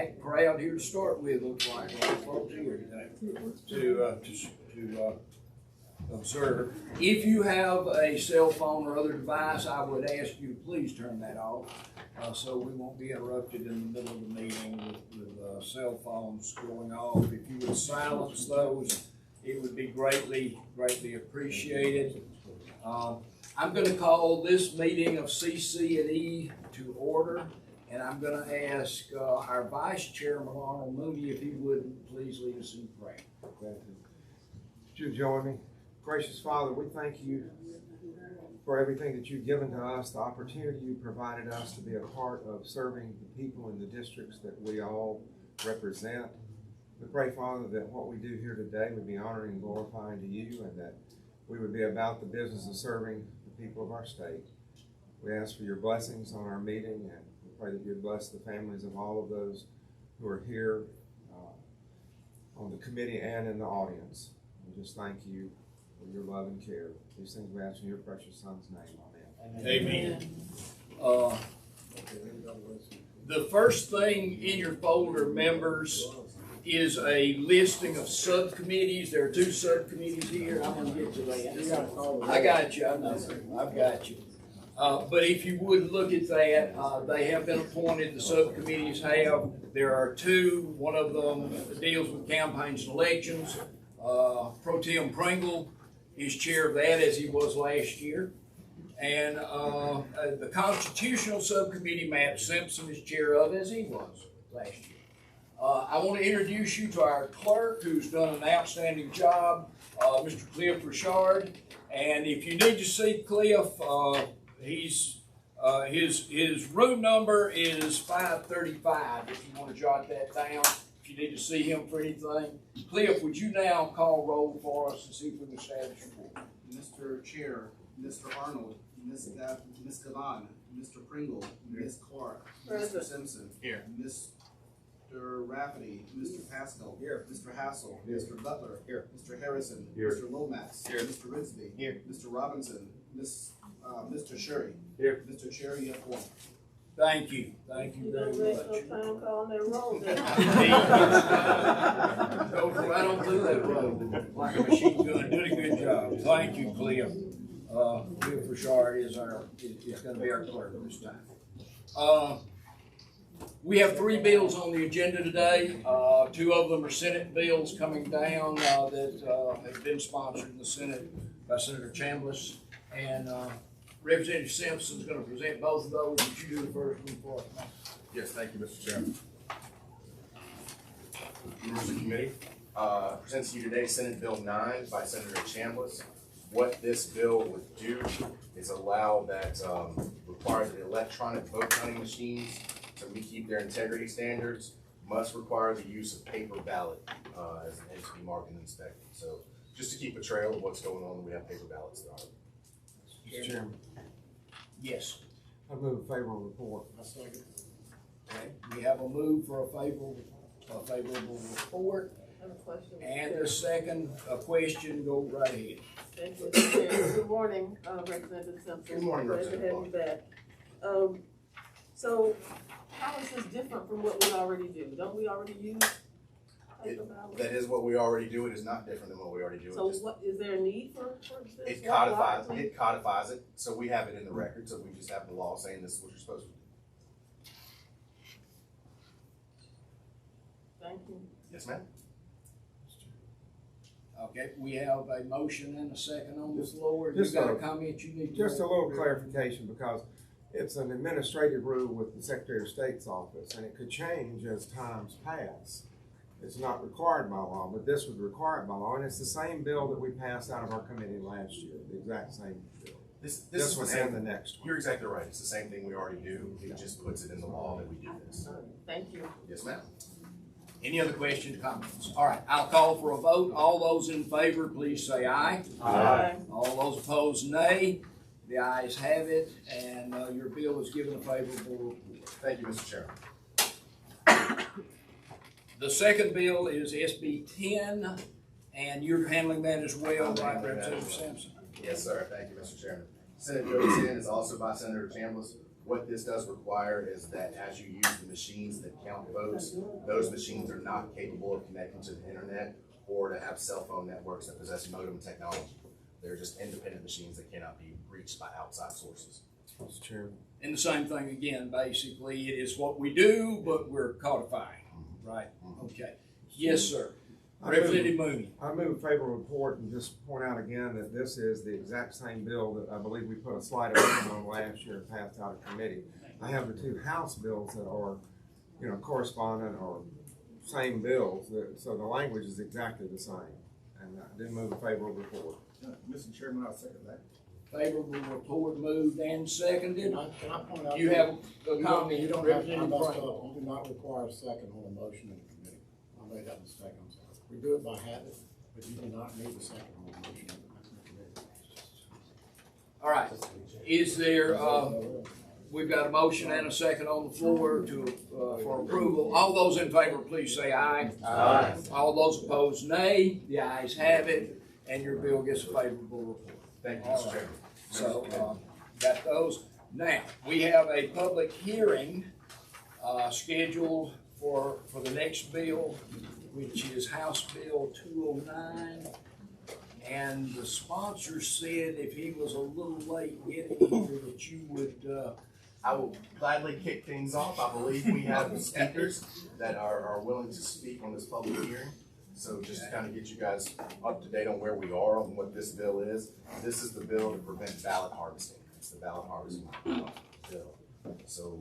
packed crowd here to start with, looks like, a lot of folks here today to observe. If you have a cell phone or other device, I would ask you to please turn that off, so we won't be interrupted in the middle of the meeting with cell phones going off. If you would silence those, it would be greatly appreciated. I'm going to call this meeting of CC&E to order, and I'm going to ask our Vice Chairman, Arnold Mooney, if he would please lead us in prayer. Would you join me? Gracious Father, we thank you for everything that you've given to us, the opportunity you provided us to be a part of serving the people in the districts that we all represent. We pray, Father, that what we do here today would be honoring and glorifying to you, and that we would be about the business of serving the people of our state. We ask for your blessings on our meeting, and we pray that you'd bless the families of all of those who are here on the committee and in the audience. We just thank you for your love and care. These things we ask in your precious Son's name. Amen. Amen. The first thing in your folder, members, is a listing of subcommittees. There are 2 subcommittees here. I'm going to get to that. I got you. I've got you. But if you would look at that, they have been appointed. The subcommittees have. There are 2. One of them deals with campaigns and elections. Pro Tem Pringle is chair of that, as he was last year. And the Constitutional Subcommittee, Matt Simpson is chair of, as he was last year. I want to introduce you to our clerk, who's done an outstanding job, Mr. Cliff Richard. And if you need to see Cliff, his room number is 535, if you want to jot that down, if you need to see him for anything. Cliff, would you now call roll for us and see if we can establish a quorum? Mr. Chair, Mr. Arnold, Ms. Devon, Mr. Pringle, Ms. Clark, Mr. Simpson, Here. Mr. Rafferty, Mr. Pascal, Here. Mr. Hassel, Here. Mr. Butler, Here. Mr. Harrison, Here. Mr. Lomax, Here. Mr. Ridsby, Here. Mr. Robinson, Mr. Shurry. Here. Mr. Chair, you have 1. Thank you. Thank you very much. No time calling that roll down. Go right on through that road like a machine gun. Did a good job. Thank you, Cliff. Cliff Richard is going to be our clerk this time. We have 3 bills on the agenda today. 2 of them are Senate bills coming down that have been sponsored in the Senate by Senator Chambliss. And Representative Simpson is going to present both of those. Would you do the first one for us? Yes, thank you, Mr. Chairman. Members of the committee, presents to you today Senate Bill 9 by Senator Chambliss. What this bill would do is allow that, require that electronic vote counting machines to keep their integrity standards must require the use of paper ballot as an entity marked and inspected. So just to keep a trail of what's going on, we have paper ballots that are. Mr. Chairman, Yes. I move a favorable report. Okay. We have a move for a favorable report. I have a question. And a second, a question, go right ahead. Thank you, Mr. Chair. Good morning, Representative Simpson. Good morning, Glad to Representative have you back. So how is this different from what we already do? Don't we already use paper ballots? That is what we already do. It is not different than what we already do. So what, is there a need for this? It codifies it, so we have it in the record, so we just have the law saying this is what you're supposed to do. Thank you. Yes, ma'am. Okay, we have a motion and a second on the Just- floor. You just got a- a comment you need to Just a make? little clarification, because it's an administrative rule with the Secretary of State's office, and it could change as times pass. It's not required by law, but this would require it by law, and it's the same bill that we passed out of our committee last year, the exact same bill. This This is the one same. and the next one. You're exactly right. It's the same thing we already do. It just puts it in the law that we do this. Thank you. Yes, ma'am. Any other questions, comments? All right, I'll call for a vote. All those in favor, please say aye. Aye. All those opposed, nay. The ayes have it, and your bill is given a favorable report. Thank you, Mr. Chairman. The second bill is SB 10, and you're handling that as well, right, Representative Simpson? Yes, sir. Thank you, Mr. Chairman. Senate Bill 10 is also by Senator Chambliss, What this does require is that as you use the machines that count votes, those machines are not capable of connecting to the internet or to have cell phone networks that possess modem technology. They're just independent machines that cannot be reached by outside sources. Mr. Chairman. And the same thing again, basically, it is what we do, but we're codifying, right? Okay. Yes, sir. Representative Mooney. I move favorable report and just point out again that this is the exact same bill that I believe we put a slide on last year and passed out of committee. I have the two House bills that are, correspondent or same bills, so the language is exactly the same. And I did move a favorable report. Mr. Chairman, I'll second that. Favorable report moved and seconded. Can I point out? You have a comment, You don't have, I Representative messed Franklin. up, you do not require a second on a motion in the committee. I made that mistake, I'm sorry. We do it by habit, but you do not need a second on a motion in the committee. All right. Is there, we've got a motion and a second on the floor for approval. All those in favor, please say aye. Aye. All those opposed, nay. The ayes have it, and your bill gets a favorable report. Thank you, Mr. Chairman. So, got those. Now, we have a public hearing, scheduled for the next bill, which is House Bill 209. And the sponsor said if he was a little late getting here, that you would, I will gladly kick things off. I believe we have speakers that are willing to speak on this public hearing. So just to kind of get you guys up to date on where we are on what this bill is. This is the bill to prevent ballot harvesting. It's the ballot harvesting bill. So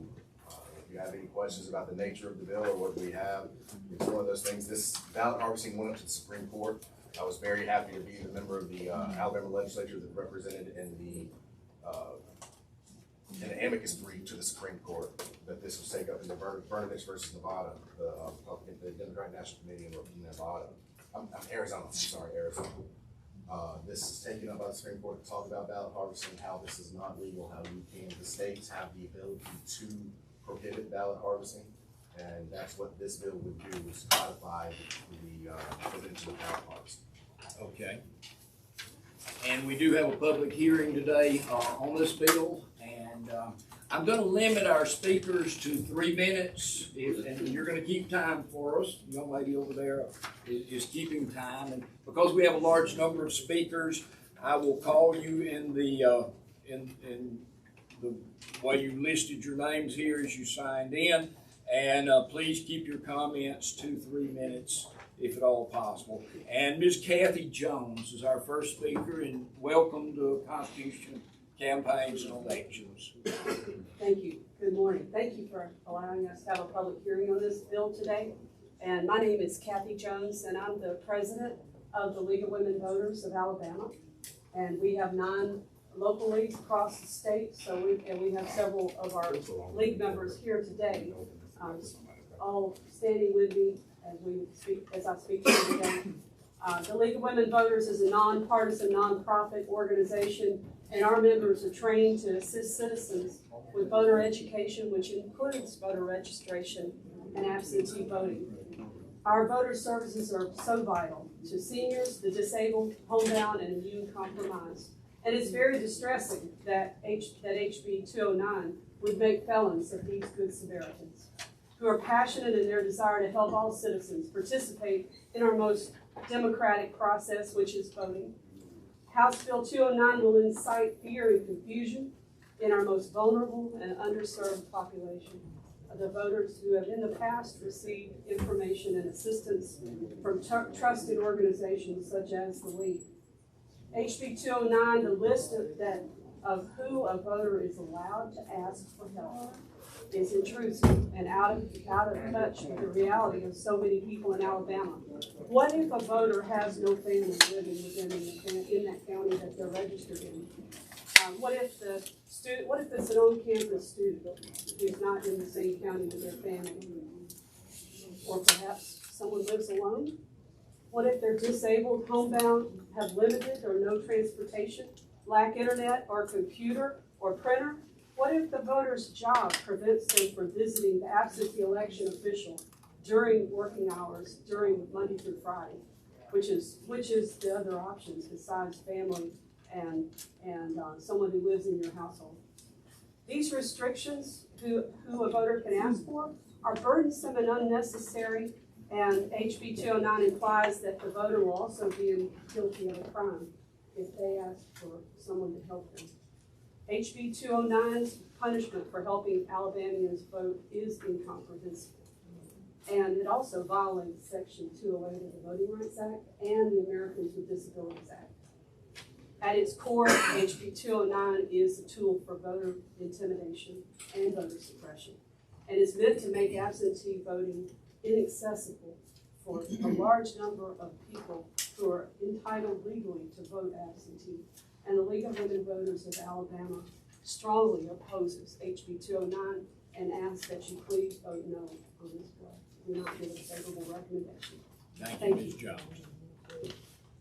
if you have any questions about the nature of the bill or what we have, it's one of those things. This ballot harvesting went up to the Supreme Court. I was very happy to be the member of the Alabama legislature that represented in the amicus brief to the Supreme Court that this was taken up in the Brnovich versus Nevada, the Democratic National Committee in Nevada. I'm Arizona. I'm sorry, Arizona. This is taken up by the Supreme Court to talk about ballot harvesting, how this is not legal, how the states have the ability to prohibit ballot harvesting, and that's what this bill would do, is codify the prevention of ballot harvesting. okay. And we do have a public hearing today on this bill, and I'm gonna limit our speakers to 3 minutes, and you're gonna keep time for us. The young lady over there is keeping time, and because we have a large number of speakers, I will call you in the way you listed your names here as you signed in, and please keep your comments to 3 minutes, if at all possible. And Ms. Kathy Jones is our first speaker, and welcome to Constitution Campaigns and Elections. Thank you. Good morning. Thank you for allowing us to have a public hearing on this bill today. And my name is Kathy Jones, and I'm the president of the League of Women Voters of Alabama. And we have 9 local leagues across the state, so we have several of our league members here today, all standing with me as I speak to you today. The League of Women Voters is a nonpartisan, nonprofit organization, and our members are trained to assist citizens with voter education, which includes voter registration and absentee voting. Our voter services are so vital to seniors, the disabled, homebound, and immune-compromised. And it's very distressing that HB 209 would make felons of these good Samaritans, who are passionate in their desire to help all citizens participate in our most democratic process, which is voting. House Bill 209 will incite fear and confusion in our most vulnerable and underserved population, the voters who have in the past received information and assistance from trusted organizations such as the League. HB 209, the list of who a voter is allowed to ask for help, is intrusive and out of touch with the reality of so many people in Alabama. What if a voter has no family living in that county that they're registered in? What if it's an on-campus student who's not in the same county with their family? Or perhaps someone lives alone? What if they're disabled, homebound, have limited or no transportation, lack internet or computer or printer? What if the voter's job prevents them from visiting the absentee election official during working hours, during Monday through Friday, which is the other options besides family and someone who lives in your household? These restrictions, who a voter can ask for, are burdensome and unnecessary, and HB 209 implies that the voter will also be guilty of a crime if they ask for someone to help them. HB 209's punishment for helping Alabamians vote is incomprehensible. And it also violates Section 208 of the Voting Rights Act and the Americans with Disabilities Act. At its core, HB 209 is a tool for voter intimidation and voter suppression, and is meant to make absentee voting inaccessible for a large number of people who are entitled legally to vote absentee. And the League of Women Voters of Alabama strongly opposes HB 209 and asks that you please vote no on this bill. Do not give a favorable recommendation. Thank you, Ms. Jones.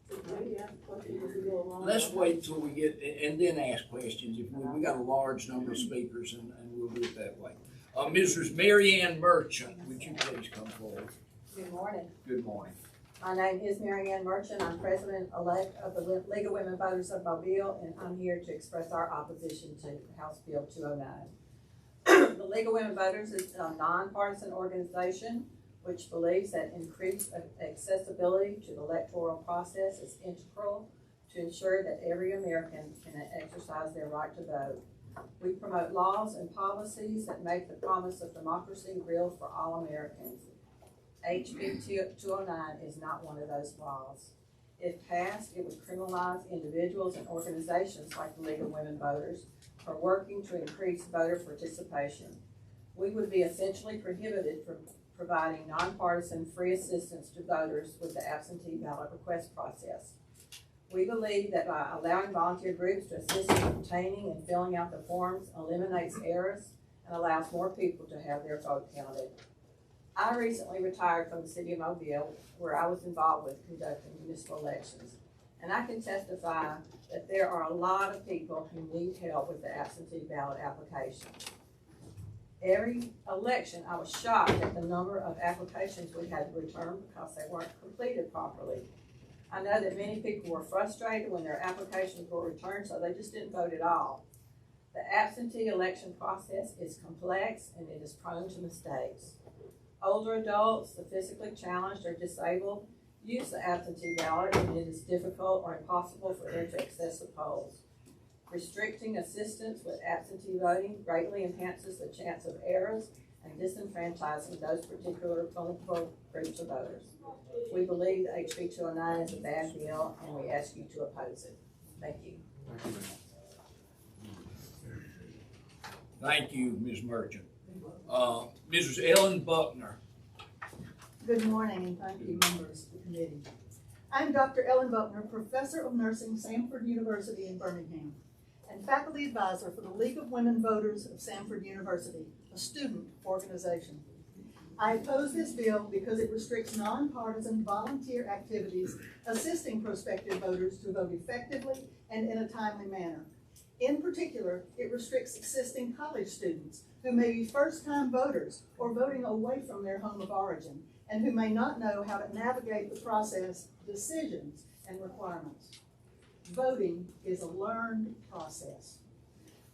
Maybe ask questions as we go along. Let's wait till we get, and then ask questions. If we got a large number of speakers, and we'll do it that way. Mrs. Mary Ann Merchant, would you please come forward? Good morning. Good morning. My name is Mary Ann Merchant. I'm president-elect of the League of Women Voters of Mobile, and I'm here to express our opposition to House Bill 209. The League of Women Voters is a nonpartisan organization which believes that increased accessibility to the electoral process is integral to ensure that every American can exercise their right to vote. We promote laws and policies that make the promise of democracy real for all Americans. HB 209 is not one of those laws. If passed, it would criminalize individuals and organizations like the League of Women Voters for working to increase voter participation. We would be essentially prohibited from providing nonpartisan free assistance to voters with the absentee ballot request process. We believe that by allowing volunteer groups to assist in obtaining and filling out the forms eliminates errors and allows more people to have their vote counted. I recently retired from the city of Mobile, where I was involved with conducting municipal elections. And I can testify that there are a lot of people who need help with the absentee ballot application. Every election, I was shocked at the number of applications we had to return because they weren't completed properly. I know that many people were frustrated when their applications were returned, so they just didn't vote at all. The absentee election process is complex and it is prone to mistakes. Older adults, the physically challenged or disabled, use the absentee ballot and it is difficult or impossible for them to access the polls. Restricting assistance with absentee voting greatly enhances the chance of errors and disenfranchising those particular vulnerable groups of voters. We believe that HB 209 is a bad bill and we ask you to oppose it. Thank you. Thank you, Ms. Merchant. Mrs. Ellen Buckner. Good morning, and thank you, members of the committee. I'm Dr. Ellen Buckner, Professor of Nursing, Samford University in Birmingham, and Faculty Advisor for the League of Women Voters of Samford University, a student organization. I oppose this bill because it restricts nonpartisan volunteer activities assisting prospective voters to vote effectively and in a timely manner. In particular, it restricts assisting college students who may be first-time voters or voting away from their home of origin and who may not know how to navigate the process, decisions, and requirements. Voting is a learned process.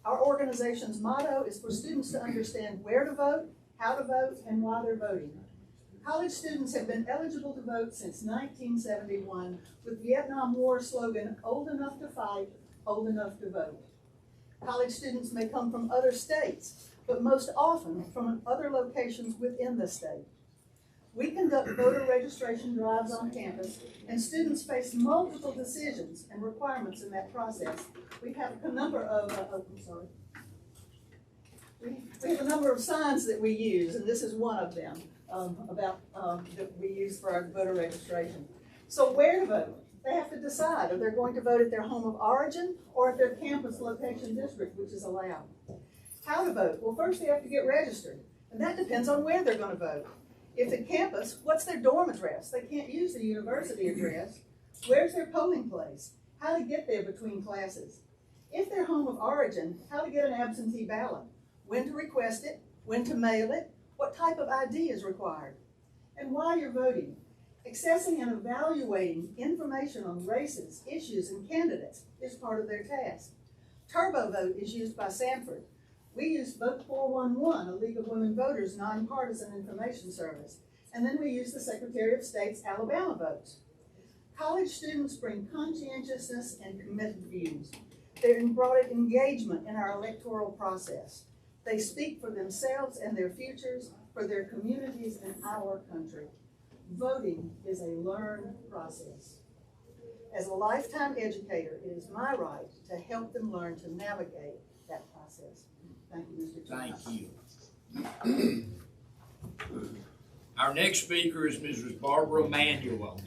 Our organization's motto is for students to understand where to vote, how to vote, and why they're voting. College students have been eligible to vote since 1971 with Vietnam War slogan, "Old enough to fight, old enough to vote." College students may come from other states, but most often from other locations within the state. We conduct voter registration drives on campus, and students face multiple decisions and requirements in that process. We have a number of, we have a number of signs that we use, and this is one of them that we use for our voter registration. So where to vote? They have to decide if they're going to vote at their home of origin or at their campus location district, which is allowed. How to vote? Well, first they have to get registered, and that depends on where they're going to vote. If at campus, what's their dorm address? They can't use the university address. Where's their polling place? How to get there between classes? If their home of origin, how to get an absentee ballot? When to request it? When to mail it? What type of ID is required? And why you're voting. Accessing and evaluating information on races, issues, and candidates is part of their task. TurboVote is used by Samford. We use Vote 411, a League of Women Voters nonpartisan information service. And then we use the Secretary of State's Alabama Votes. College students bring conscientiousness and committed views. They brought engagement in our electoral process. They speak for themselves and their futures, for their communities and our country. Voting is a learned process. As a lifetime educator, it is my right to help them learn to navigate that process. Thank you, Mr. Chairman. Thank you. Our next speaker is Mrs. Barbara Manuel.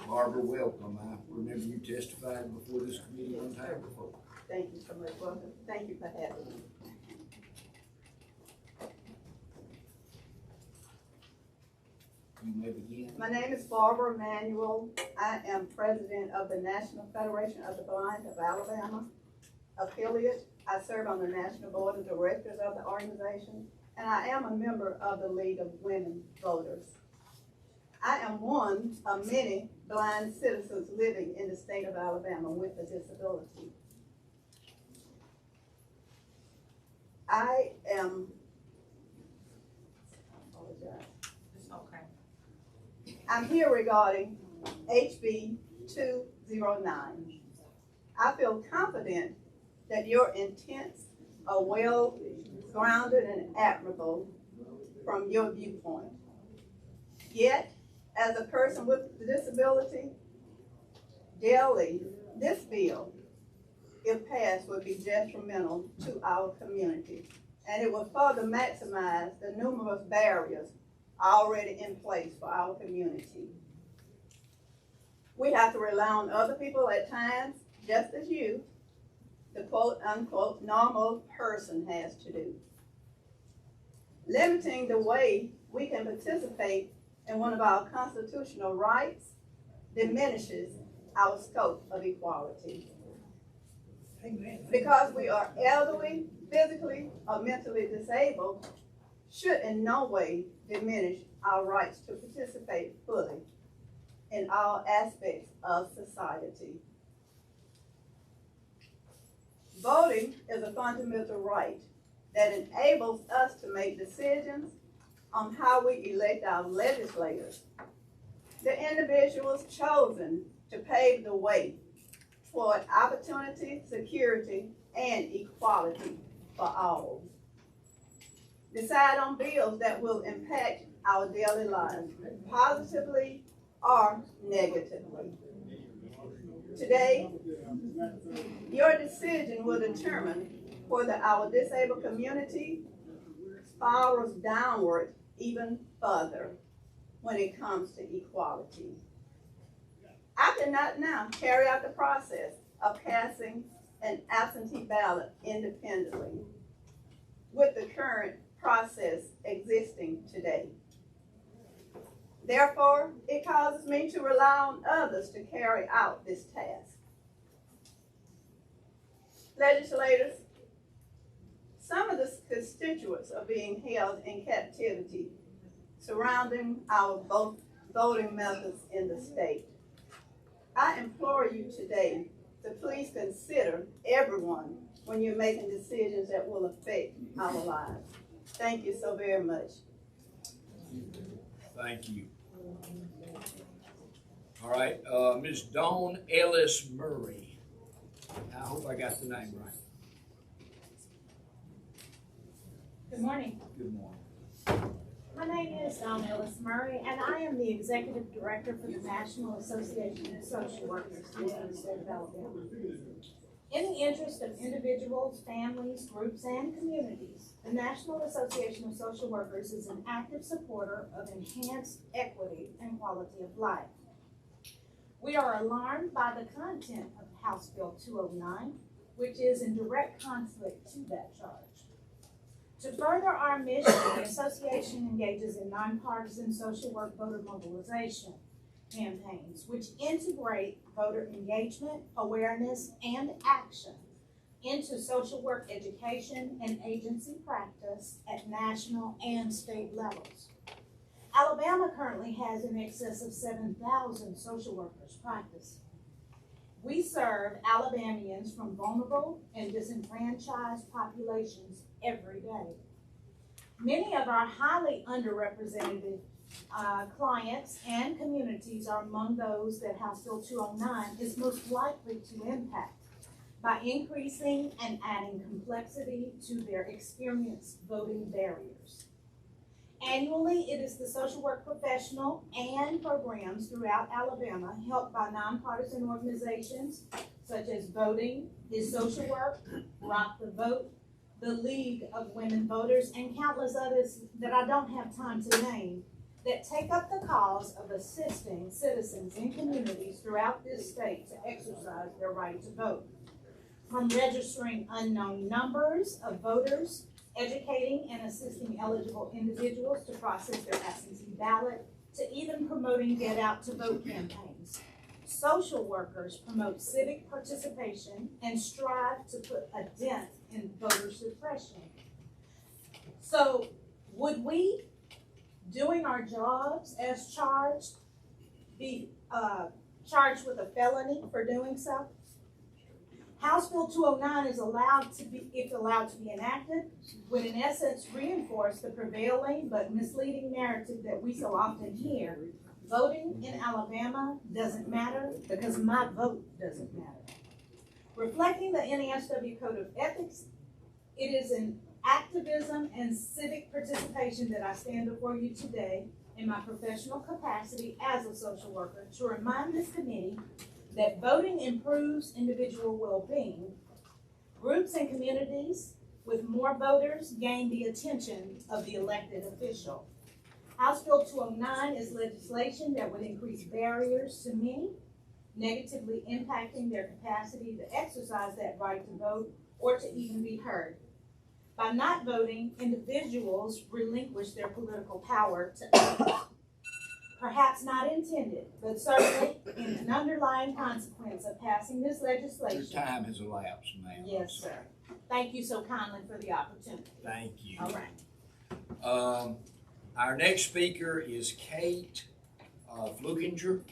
Barbara, welcome. I remember you testified before this committee one time before. Thank you so much. Welcome. Thank you for having me. You may begin. My name is Barbara Manuel. I am president of the National Federation of the Blind of Alabama affiliate. I serve on the National Board of Directors of the organization, and I am a member of the League of Women Voters. I am one of many blind citizens living in the state of Alabama with a disability. I apologize. I'm here regarding HB 209. I feel confident that your intents are well grounded and admirable from your viewpoint. Yet, as a person with a disability, daily, this bill, if passed, would be detrimental to our community, and it will further maximize the numerous barriers already in place for our community. We have to rely on other people at times, just as you, the quote unquote normal person, has to do. Limiting the way we can participate in one of our constitutional rights diminishes our scope of equality. Because we are elderly, physically, or mentally disabled, should in no way diminish our rights to participate fully in all aspects of society. Voting is a fundamental right that enables us to make decisions on how we elect our legislators, the individuals chosen to pave the way toward opportunity, security, and equality for all. Decide on bills that will impact our daily lives, positively or negatively. Today, your decision will determine whether our disabled community spirals downward even further when it comes to equality. I cannot now carry out the process of casting an absentee ballot independently with the current process existing today. Therefore, it causes me to rely on others to carry out this task. Legislators, some of the constituents are being held in captivity surrounding our voting methods in the state. I implore you today to please consider everyone when you're making decisions that will affect our lives. Thank you so very much. Thank you. All right, Ms. Dawn Ellis Murray. I hope I got the name right. Good morning. Good morning. My name is Dawn Ellis Murray, and I am the Executive Director for the National Association of Social Workers in the state of Alabama. In the interest of individuals, families, groups, and communities, the National Association of Social Workers is an active supporter of enhanced equity and quality of life. We are alarmed by the content of House Bill 209, which is in direct conflict to that charge. To further our mission, the association engages in nonpartisan social work voter mobilization campaigns, which integrate voter engagement, awareness, and action into social work education and agency practice at national and state levels. Alabama currently has in excess of 7,000 social workers practice. We serve Alabamians from vulnerable and disenfranchised populations every day. Many of our highly underrepresented clients and communities are among those that House Bill 209 is most likely to impact by increasing and adding complexity to their experienced voting barriers. Annually, it is the social work professional and programs throughout Alabama helped by nonpartisan organizations such as Voting is Social Work, Rock the Vote, the League of Women Voters, and countless others that I don't have time to name that take up the cause of assisting citizens in communities throughout this state to exercise their right to vote. From registering unknown numbers of voters, educating and assisting eligible individuals to process their absentee ballot, to even promoting Get Out to Vote campaigns. Social workers promote civic participation and strive to put a dent in voter suppression. So, would we, doing our jobs as charged, be charged with a felony for doing so? House Bill 209 is allowed to be enacted, would in essence reinforce the prevailing but misleading narrative that we so often hear. Voting in Alabama doesn't matter because my vote doesn't matter. Reflecting the NASW Code of Ethics, it is in activism and civic participation that I stand before you today in my professional capacity as a social worker to remind this committee that voting improves individual well-being. Groups and communities with more voters gain the attention of the elected official. House Bill 209 is legislation that would increase barriers to many, negatively impacting their capacity to exercise that right to vote or to even be heard. By not voting, individuals relinquish their political power to others. Perhaps not intended, but certainly in an underlying consequence of passing this legislation. Your time has elapsed, ma'am. Yes, sir. Thank you so kindly for the opportunity. Thank you. All right. Our next speaker is Kate Flukinger,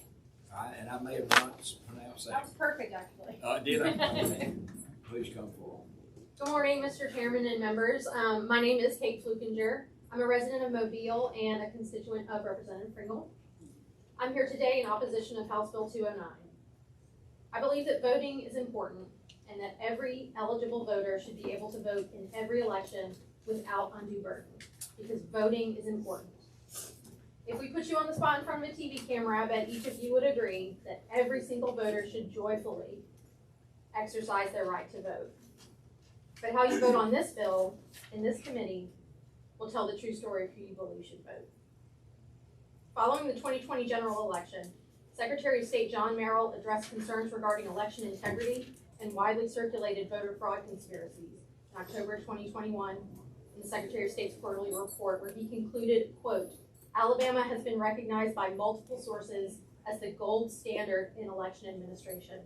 and I may have not pronounced That that. was perfect, actually. Did I? Please come forward. Good morning, Mr. Chairman and members. My name is Kate Flukinger. I'm a resident of Mobile and a constituent of Representative Pringle. I'm here today in opposition of House Bill 209. I believe that voting is important and that every eligible voter should be able to vote in every election without undue burden, because voting is important. If we put you on the spot in front of a TV camera, I bet each of you would agree that every single voter should joyfully exercise their right to vote. But how you vote on this bill in this committee will tell the true story of who you believe should vote. Following the 2020 general election, Secretary of State John Merrill addressed concerns regarding election integrity and widely circulated voter fraud conspiracies in October 2021 in the Secretary of State's quarterly report, where he concluded, quote, Alabama has been recognized by multiple sources as the gold standard in election administration.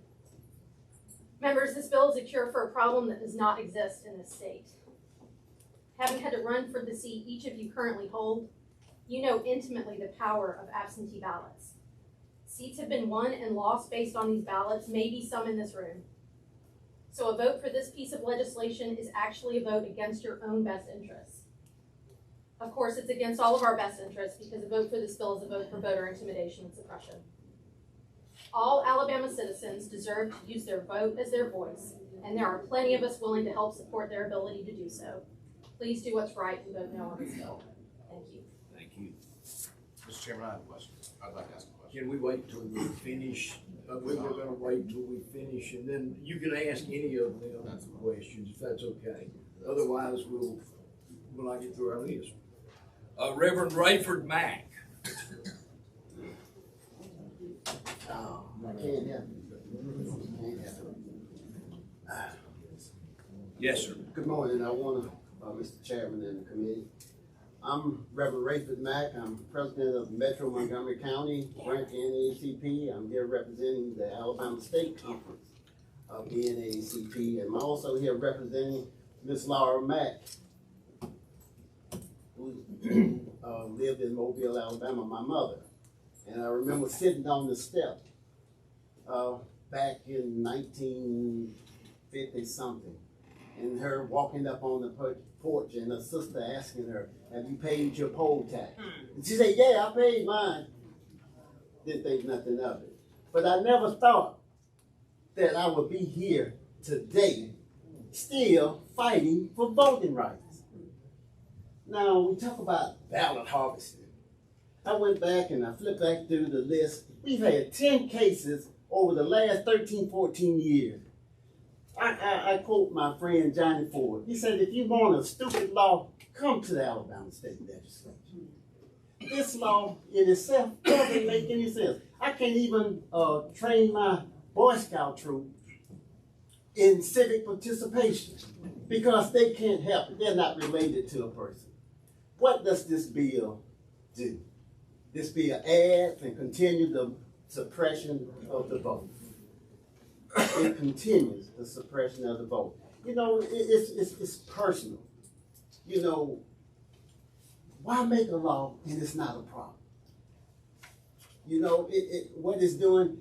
Members, this bill is a cure for a problem that does not exist in this state. Having had to run for the seat each of you currently hold, you know intimately the power of absentee ballots. Seats have been won and lost based on these ballots, maybe some in this room. So a vote for this piece of legislation is actually a vote against your own best interests. Of course, it's against all of our best interests because a vote for this bill is a vote for voter intimidation and suppression. All Alabama citizens deserve to use their vote as their voice, and there are plenty of us willing to help support their ability to do so. Please do what's right and vote no on this bill. Thank you. Thank you. Mr. Chairman, I have a question. I'd like to ask a question. Can we wait till we finish? We were gonna wait till we finish, and then you can ask any of them questions, if that's okay. Otherwise, we'll not get through our list. Reverend Rayford Mack. Yes, sir. Good morning. I want to, Mr. Chairman and the committee. I'm Reverend Rayford Mack. I'm president of Metro Montgomery County, branch NAACP. I'm here representing the Alabama State Conference of the NAACP. And I'm also here representing Ms. Laura Mack, who lived in Mobile, Alabama, my mother. And I remember sitting on the step back in 1950 something, and her walking up on the porch and her sister asking her, "Have you paid your poll tax?" And she said, "Yeah, I paid mine." Didn't think nothing of it. But I never thought that I would be here today still fighting for voting rights. Now, we talk about ballot harvesting. I went back and I flipped back through the list. We've had 10 cases over the last 13, 14 years. I quote my friend Johnny Ford. He said, "If you want a stupid law, come to the Alabama State Legislature." This law in itself doesn't make any sense. I can't even train my Boy Scout troop in civic participation because they can't help it. They're not related to a person. What does this bill do? This bill adds and continues the suppression of the vote. It continues the suppression of the vote. You know, it's personal. You know, why make a law and it's not a problem? You know, what it's doing,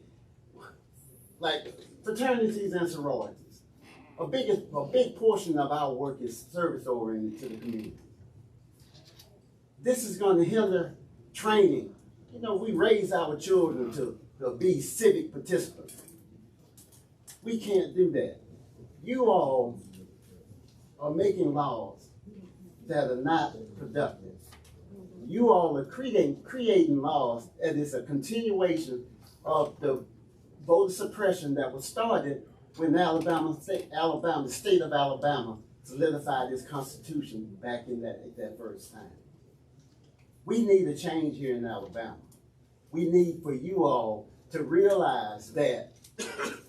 like fraternities and sororities. A big portion of our work is service oriented to the community. This is going to hinder training. You know, we raise our children to be civic participants. We can't do that. You all are making laws that are not productive. You all are creating laws that is a continuation of the voter suppression that was started when the state of Alabama solidified its constitution back in that first time. We need a change here in Alabama. We need for you all to realize that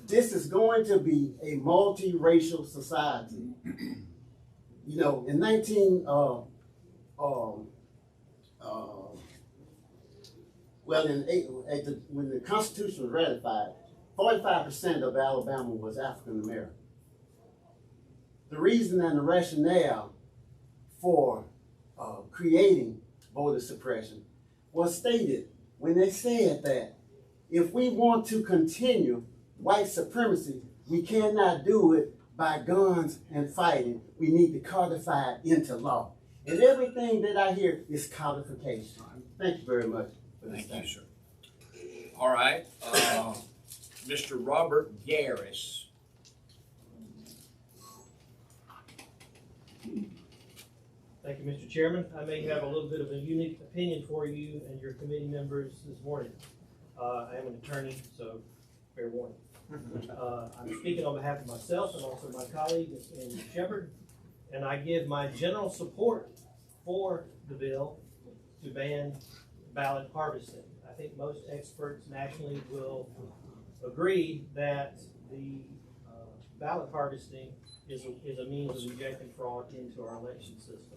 this is going to be a multiracial society. You know, in when the Constitution was ratified, 45% of Alabama was African American. The reason and the rationale for creating voter suppression was stated when they said that if we want to continue white supremacy, we cannot do it by guns and fighting. We need to codify it into law. And everything that I hear is codification. Thank you very much. Thank you, sir. All right, Mr. Robert Garris. Thank you, Mr. Chairman. I may have a little bit of a unique opinion for you and your committee members this morning. I am an attorney, so fair warning. I'm speaking on behalf of myself and also my colleague in Shepherd, and I give my general support for the bill to ban ballot harvesting. I think most experts nationally will agree that the ballot harvesting is a means of injecting fraud into our election system.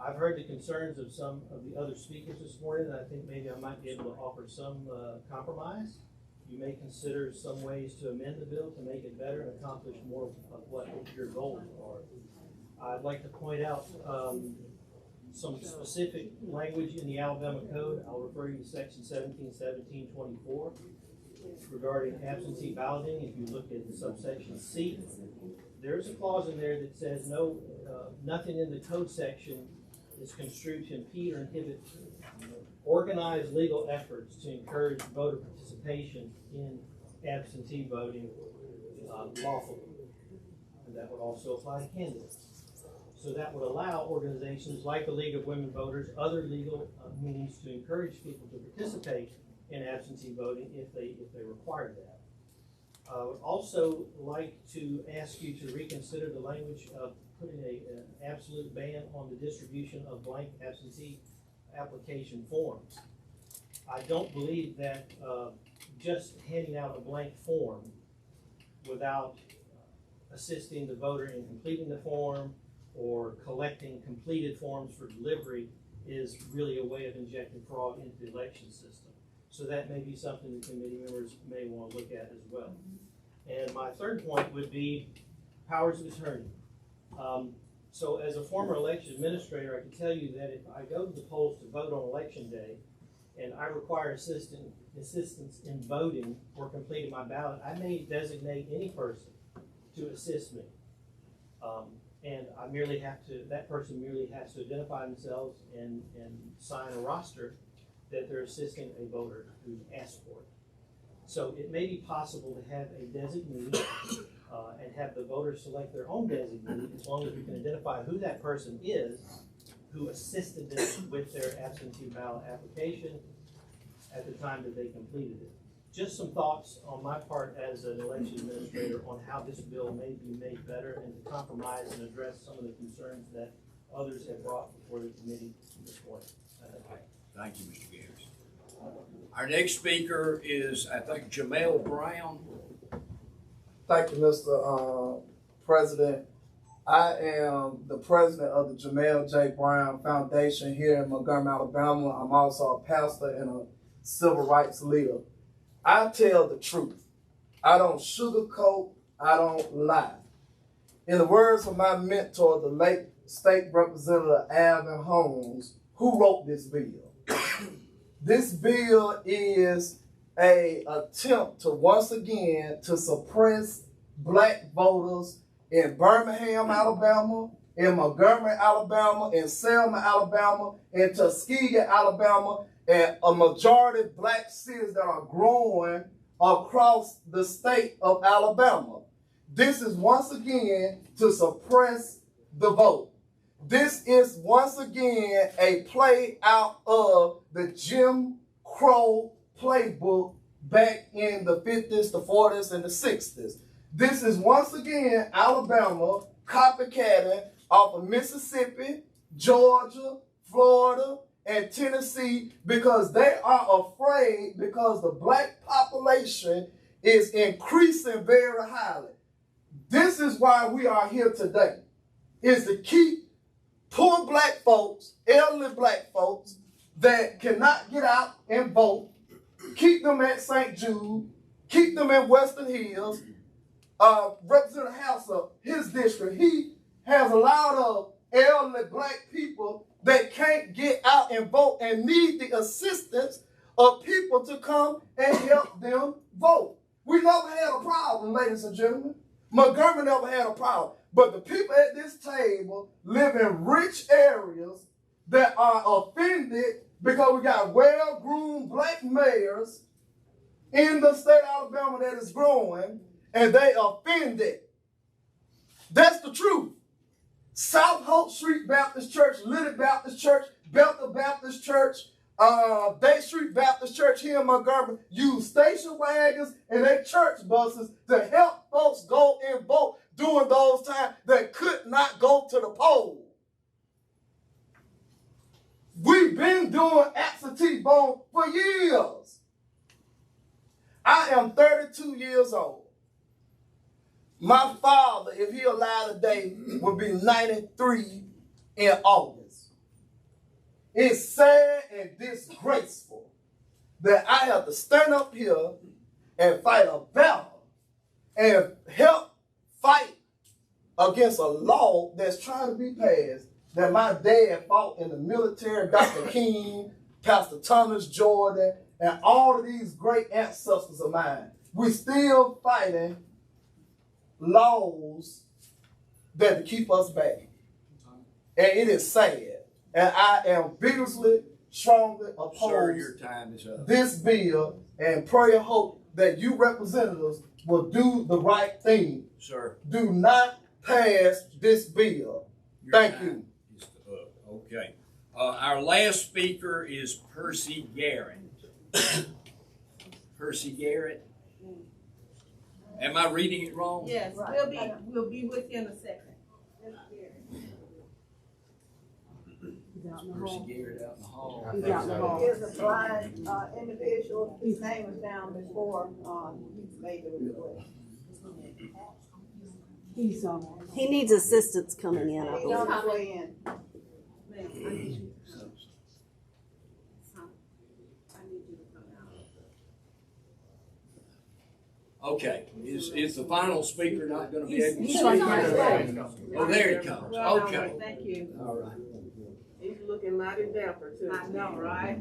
I've heard the concerns of some of the other speakers this morning, and I think maybe I might be able to offer some compromise. You may consider some ways to amend the bill to make it better and accomplish more of what your goals are. I'd like to point out some specific language in the Alabama Code. I'll refer you to section 1717-24 regarding absentee balloting. If you look at subsection C, there's a clause in there that says nothing in the code section is construed to impede or inhibit organized legal efforts to encourage voter participation in absentee voting lawfully. And that would also apply to candidates. So that would allow organizations like the League of Women Voters, other legal means to encourage people to participate in absentee voting if they require that. I would also like to ask you to reconsider the language of putting an absolute ban on the distribution of blank absentee application forms. I don't believe that just handing out a blank form without assisting the voter in completing the form or collecting completed forms for delivery is really a way of injecting fraud into the election system. So that may be something the committee members may want to look at as well. And my third point would be powers of attorney. So as a former election administrator, I can tell you that if I go to the polls to vote on election day and I require assistance in voting or completing my ballot, I may designate any person to assist me. And I merely have to, that person merely has to identify themselves and sign a roster that they're assisting a voter who asked for it. So it may be possible to have a designee and have the voters select their own designee, as long as we can identify who that person is who assisted them with their absentee ballot application at the time that they completed it. Just some thoughts on my part as an election administrator on how this bill may be made better and to compromise and address some of the concerns that others have brought before the committee this morning. Thank you, Mr. Garris. Our next speaker is, I think, Jamel Brown. Thank you, Mr. President. I am the president of the Jamel J. Brown Foundation here in Montgomery, Alabama. I'm also a pastor and a civil rights leader. I tell the truth. I don't sugarcoat. I don't lie. In the words of my mentor, the late State Representative Alvin Holmes, who wrote this bill. This bill is an attempt to once again to suppress black voters in Birmingham, Alabama, in Montgomery, Alabama, in Selma, Alabama, in Tuskegee, Alabama, and a majority of black cities that are growing across the state of Alabama. This is once again to suppress the vote. This is once again a play out of the Jim Crow playbook back in the 50s, the 40s, and the 60s. This is once again Alabama copycatting off of Mississippi, Georgia, Florida, and Tennessee because they are afraid because the black population is increasing very highly. This is why we are here today, is to keep poor black folks, elderly black folks that cannot get out and vote, keep them at St. Jude, keep them in Western Hills. Representative Hassel, his district, he has a lot of elderly black people that can't get out and vote and need the assistance of people to come and help them vote. We never had a problem, ladies and gentlemen. Montgomery never had a problem. But the people at this table live in rich areas that are offended because we got well-groomed black mayors in the state of Alabama that is growing, and they offended. That's the truth. South Hope Street Baptist Church, Liddy Baptist Church, Bethel Baptist Church, Day Street Baptist Church here in Montgomery use station wagons and their church buses to help folks go and vote during those times that could not go to the poll. We've been doing absentee voting for years. I am 32 years old. My father, if he alive today, would be 93 in August. It's sad and disgraceful that I have to stand up here and fight a battle and help fight against a law that's trying to be passed that my dad fought in the military, Dr. King, Pastor Thomas Jordan, and all of these great ancestors of mine. We're still fighting laws that keep us back. And it is sad. And I am vigorously, strongly opposed this bill and pray and hope that you representatives will do the right thing. Sir. Do not pass this bill. Thank you. Okay. Our last speaker is Percy Garrett. Percy Garrett. Am I reading it wrong? Yes, we'll be with you in a second. Percy Garrett out in the hall. Here's a blind individual. His name was down before he made the request. He needs assistance coming in, I He's believe. on his way in. Okay, is the final speaker not gonna be able to He's speak? right there. Oh, there he comes, Well, okay. Thank you. All right. He's looking mighty dapper too. I know, right?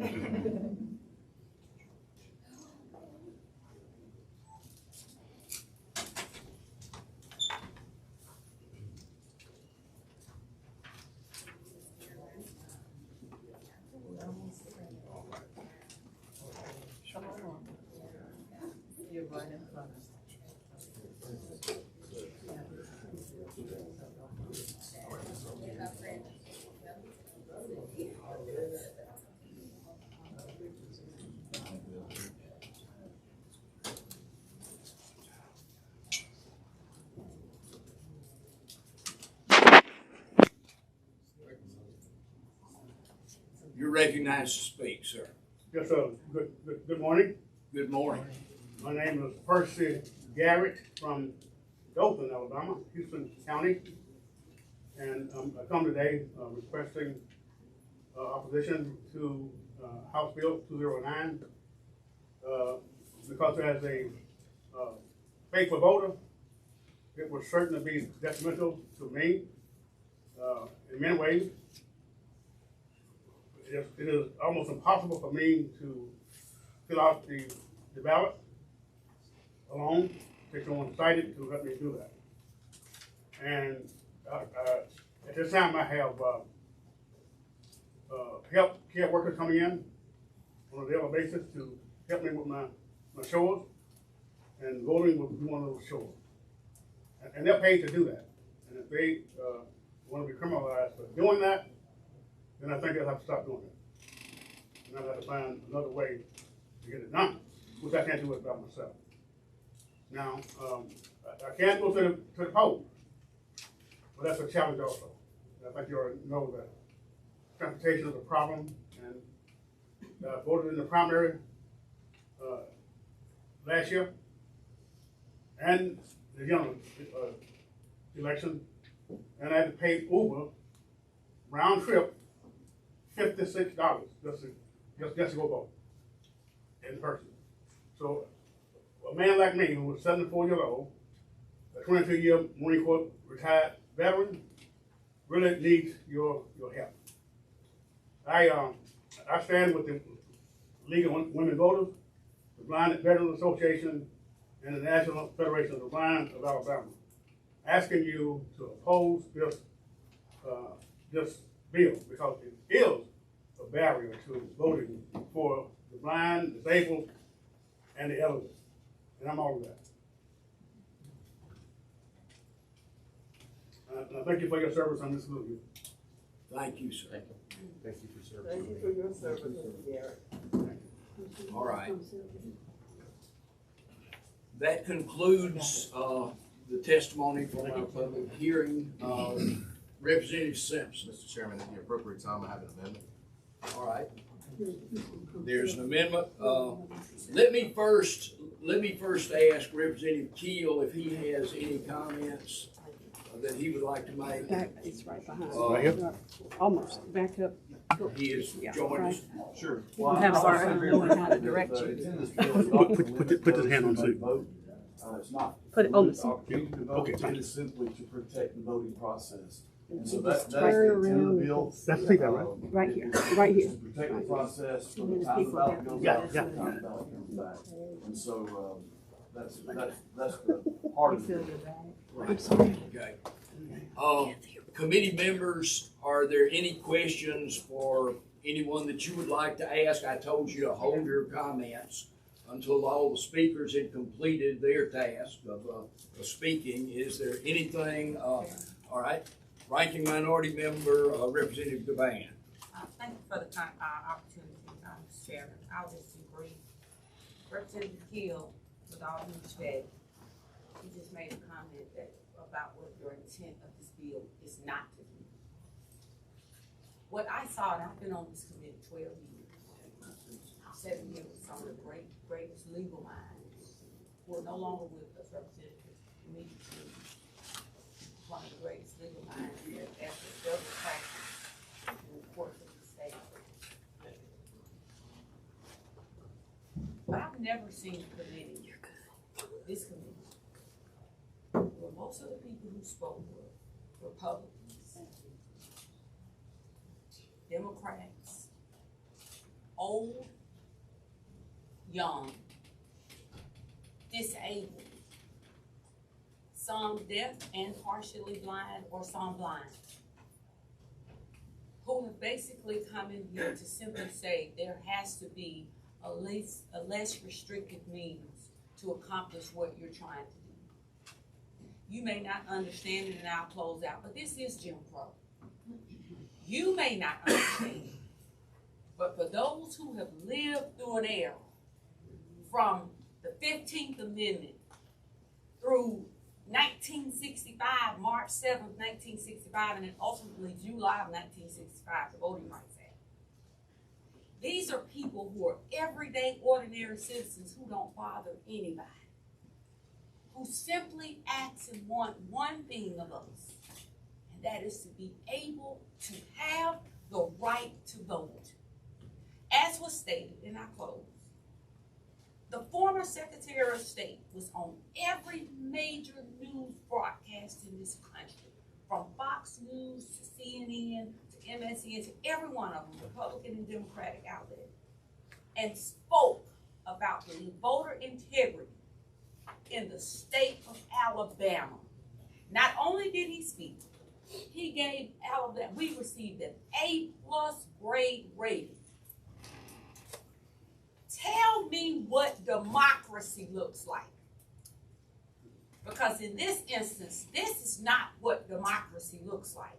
You're right in front of us. You're recognized to speak, sir. Yes, sir. Good morning. Good morning. My name is Percy Garrett from Dothan, Alabama, Houston County. And I come today requesting opposition to House Bill 209 because as a faithful voter, it was certain to be detrimental to me in many ways. It is almost impossible for me to fill out the ballot alone. Take someone cited to let me do that. And at this time, I have health care workers coming in on a daily basis to help me with my chores, and voting will be one of those chores. And they're paid to do that. And if they want to be criminalized for doing that, then I think they'll have to stop doing it. And I'll have to find another way to get it done, which I can't do it by myself. Now, I can't go to the polls, but that's a challenge also. I think you already know that transportation is a problem, and I voted in the primary last year and the general election, and I had to pay Uber round trip $56 just to go vote in person. So a man like me, who was 74 years old, a 22-year Marine Corps retired veteran, really needs your help. I stand with the League of Women Voters, the Blind Veterans Association, and the National Federation of the Blind of Alabama, asking you to oppose this bill because it is a barrier to voting for the blind, disabled, and the elderly. And I'm all of that. I thank you for your service on this movie. Thank you, sir. Thank you for serving. Thank you for your service, Mr. Garrett. All right. That concludes the testimony from our public hearing. Representative Simpson. Mr. Chairman, at the appropriate time, I have an amendment. All right. There's an amendment. Let me first ask Representative Keel if he has any comments that he would like to make. It's right behind. Right here? Almost, back up. He is joining us. Sure. Well, have our own knowing how to direct you. Put this hand on the seat. It's not. Put it on the seat. Okay. It is simply to protect the voting process. And so that's the Turn intent of around. the bill. That's the right? Right here, right here. To protect the process from the And time the people ballot have- goes Yeah, out to yeah. the time the ballot comes back. And so, that's the part of it. I'm sorry. Okay. Committee members, are there any questions for anyone that you would like to ask? I told you to hold your comments until all the speakers had completed their task of speaking. Is there anything, all right, Ranking Minority Member, Representative Devan. Thank you for the opportunity, Mr. Chairman. I'll just agree. Representative Keel, with all due respect, he just made a comment about what your intent of this bill is not to do. What I saw, and I've been on this committee 12 years, 7 years with some of the greatest legal minds who are no longer with us, Representative Meeks, one of the greatest legal minds that after double practice in the courts of the state. But I've never seen a committee this committee, well, most of the people who spoke were Republicans, Democrats, old, young, disabled, some deaf and partially blind or some blind, who have basically come in here to simply say there has to be a less restrictive means to accomplish what you're trying to do. You may not understand it, and I'll close out, but this is Jim Crow. You may not understand it, but for those who have lived through an era from the 15th Amendment through 1965, March 7th, 1965, and then ultimately July of 1965, the Voting Rights Act. These are people who are everyday, ordinary citizens who don't bother anybody, who simply ask and want one thing of us, and that is to be able to have the right to vote. As was stated, and I close, the former Secretary of State was on every major news broadcast in this country, from Fox News to CNN to MSN to every one of them, Republican and Democratic outlet, and spoke about the voter integrity in the state of Alabama. Not only did he speak, he gave Alabama, we received an A+ grade rating. Tell me what democracy looks like. Because in this instance, this is not what democracy looks like.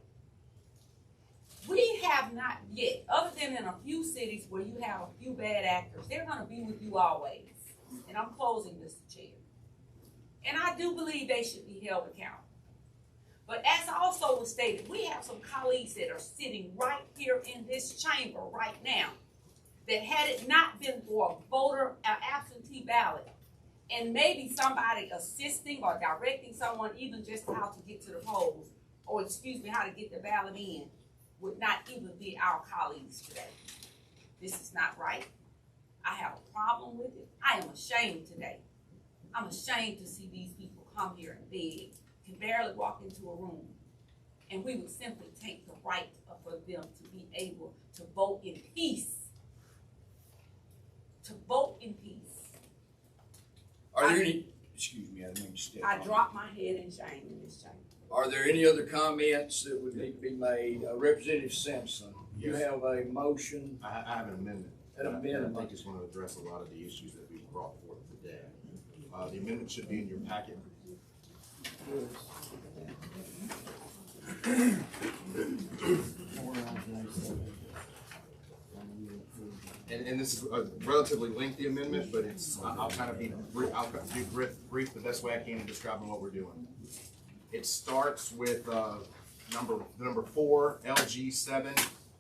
We have not yet, other than in a few cities where you have a few bad actors, they're going to be with you always. And I'm closing, Mr. Chair. And I do believe they should be held accountable. But as also was stated, we have some colleagues that are sitting right here in this chamber right now that had it not been for a voter absentee ballot and maybe somebody assisting or directing someone even just how to get to the polls, or excuse me, how to get the ballot in, would not even be our colleagues today. This is not right. I have a problem with it. I am ashamed today. I'm ashamed to see these people come here and beg, can barely walk into a room, and we would simply take the right for them to be able to vote in peace. To vote in peace. Are there any, excuse me, I didn't mean to step I on drop my head in shame in this chamber. Are there any other comments that would need to be made? Representative Simpson, you Yes. have a motion. I have an amendment. An amendment. I think it's going to address a lot of the issues that we brought forth today. The amendment should be in your packet. And this is a relatively lengthy amendment, but I'll kind of be brief, brief the best way I can in describing what we're doing. It starts with number 4, LG7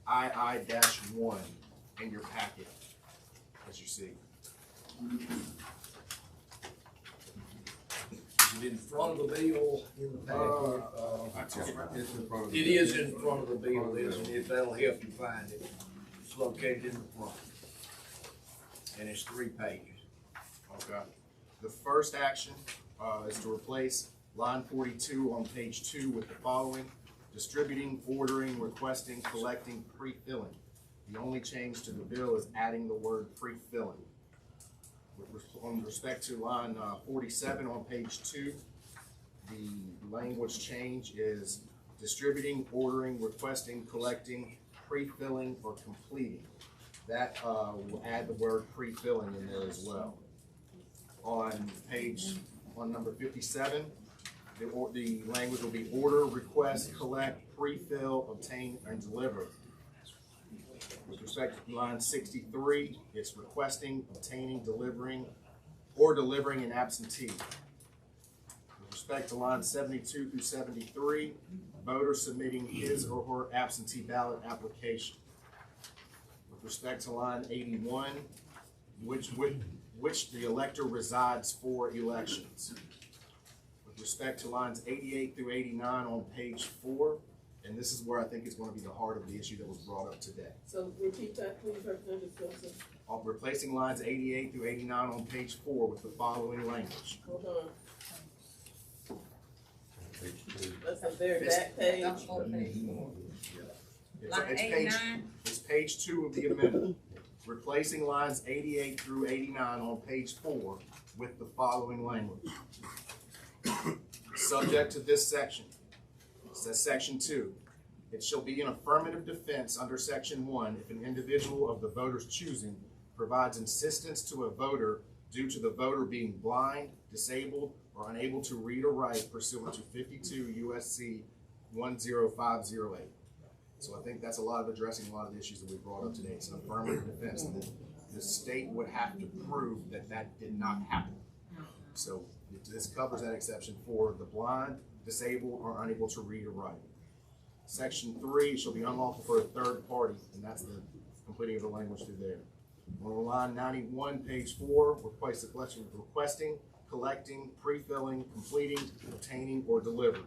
II-1 in your packet, as you see. Is it in front of the bill in the packet? It's in front of the It is in front of the bill, isn't it? That'll help you find it. It's located in the front. And it's 3 pages. Okay. The first action is to replace line 42 on page 2 with the following: distributing, ordering, requesting, collecting, pre-filling. The only change to the bill is adding the word pre-filling. On respect to line 47 on page 2, the language change is distributing, ordering, requesting, collecting, pre-filling, or completing. That will add the word pre-filling in there as well. On number 57, the language will be order, request, collect, pre-fill, obtain, and deliver. With respect to line 63, it's requesting, obtaining, delivering, or delivering an absentee. With respect to line 72 through 73, voter submitting his or her absentee ballot application. With respect to line 81, which the elector resides for elections. With respect to lines 88 through 89 on page 4, And this is where I think it's gonna be the heart of the issue that was brought up today. So repeat that, please, Representative Wilson. Replacing lines 88 through 89 on page 4 with the following language. Hold on. That's the very back page. It's page 2 of the amendment. Replacing lines 88 through 89 on page 4 with the following language. Subject to this section. It says section 2. It shall be an affirmative defense under section 1 if an individual of the voter's choosing provides assistance to a voter due to the voter being blind, disabled, or unable to read or write pursuant to 52 USC 10508. So I think that's a lot of addressing a lot of the issues that we brought up today. It's an affirmative defense, and the state would have to prove that that did not happen. So this covers that exception for the blind, disabled, or unable to read or write. Section 3 shall be unlawful for a third party, and that's the completing of the language through there. On line 91, page 4, replace the collection with requesting, collecting, pre-filling, completing, obtaining, or delivering.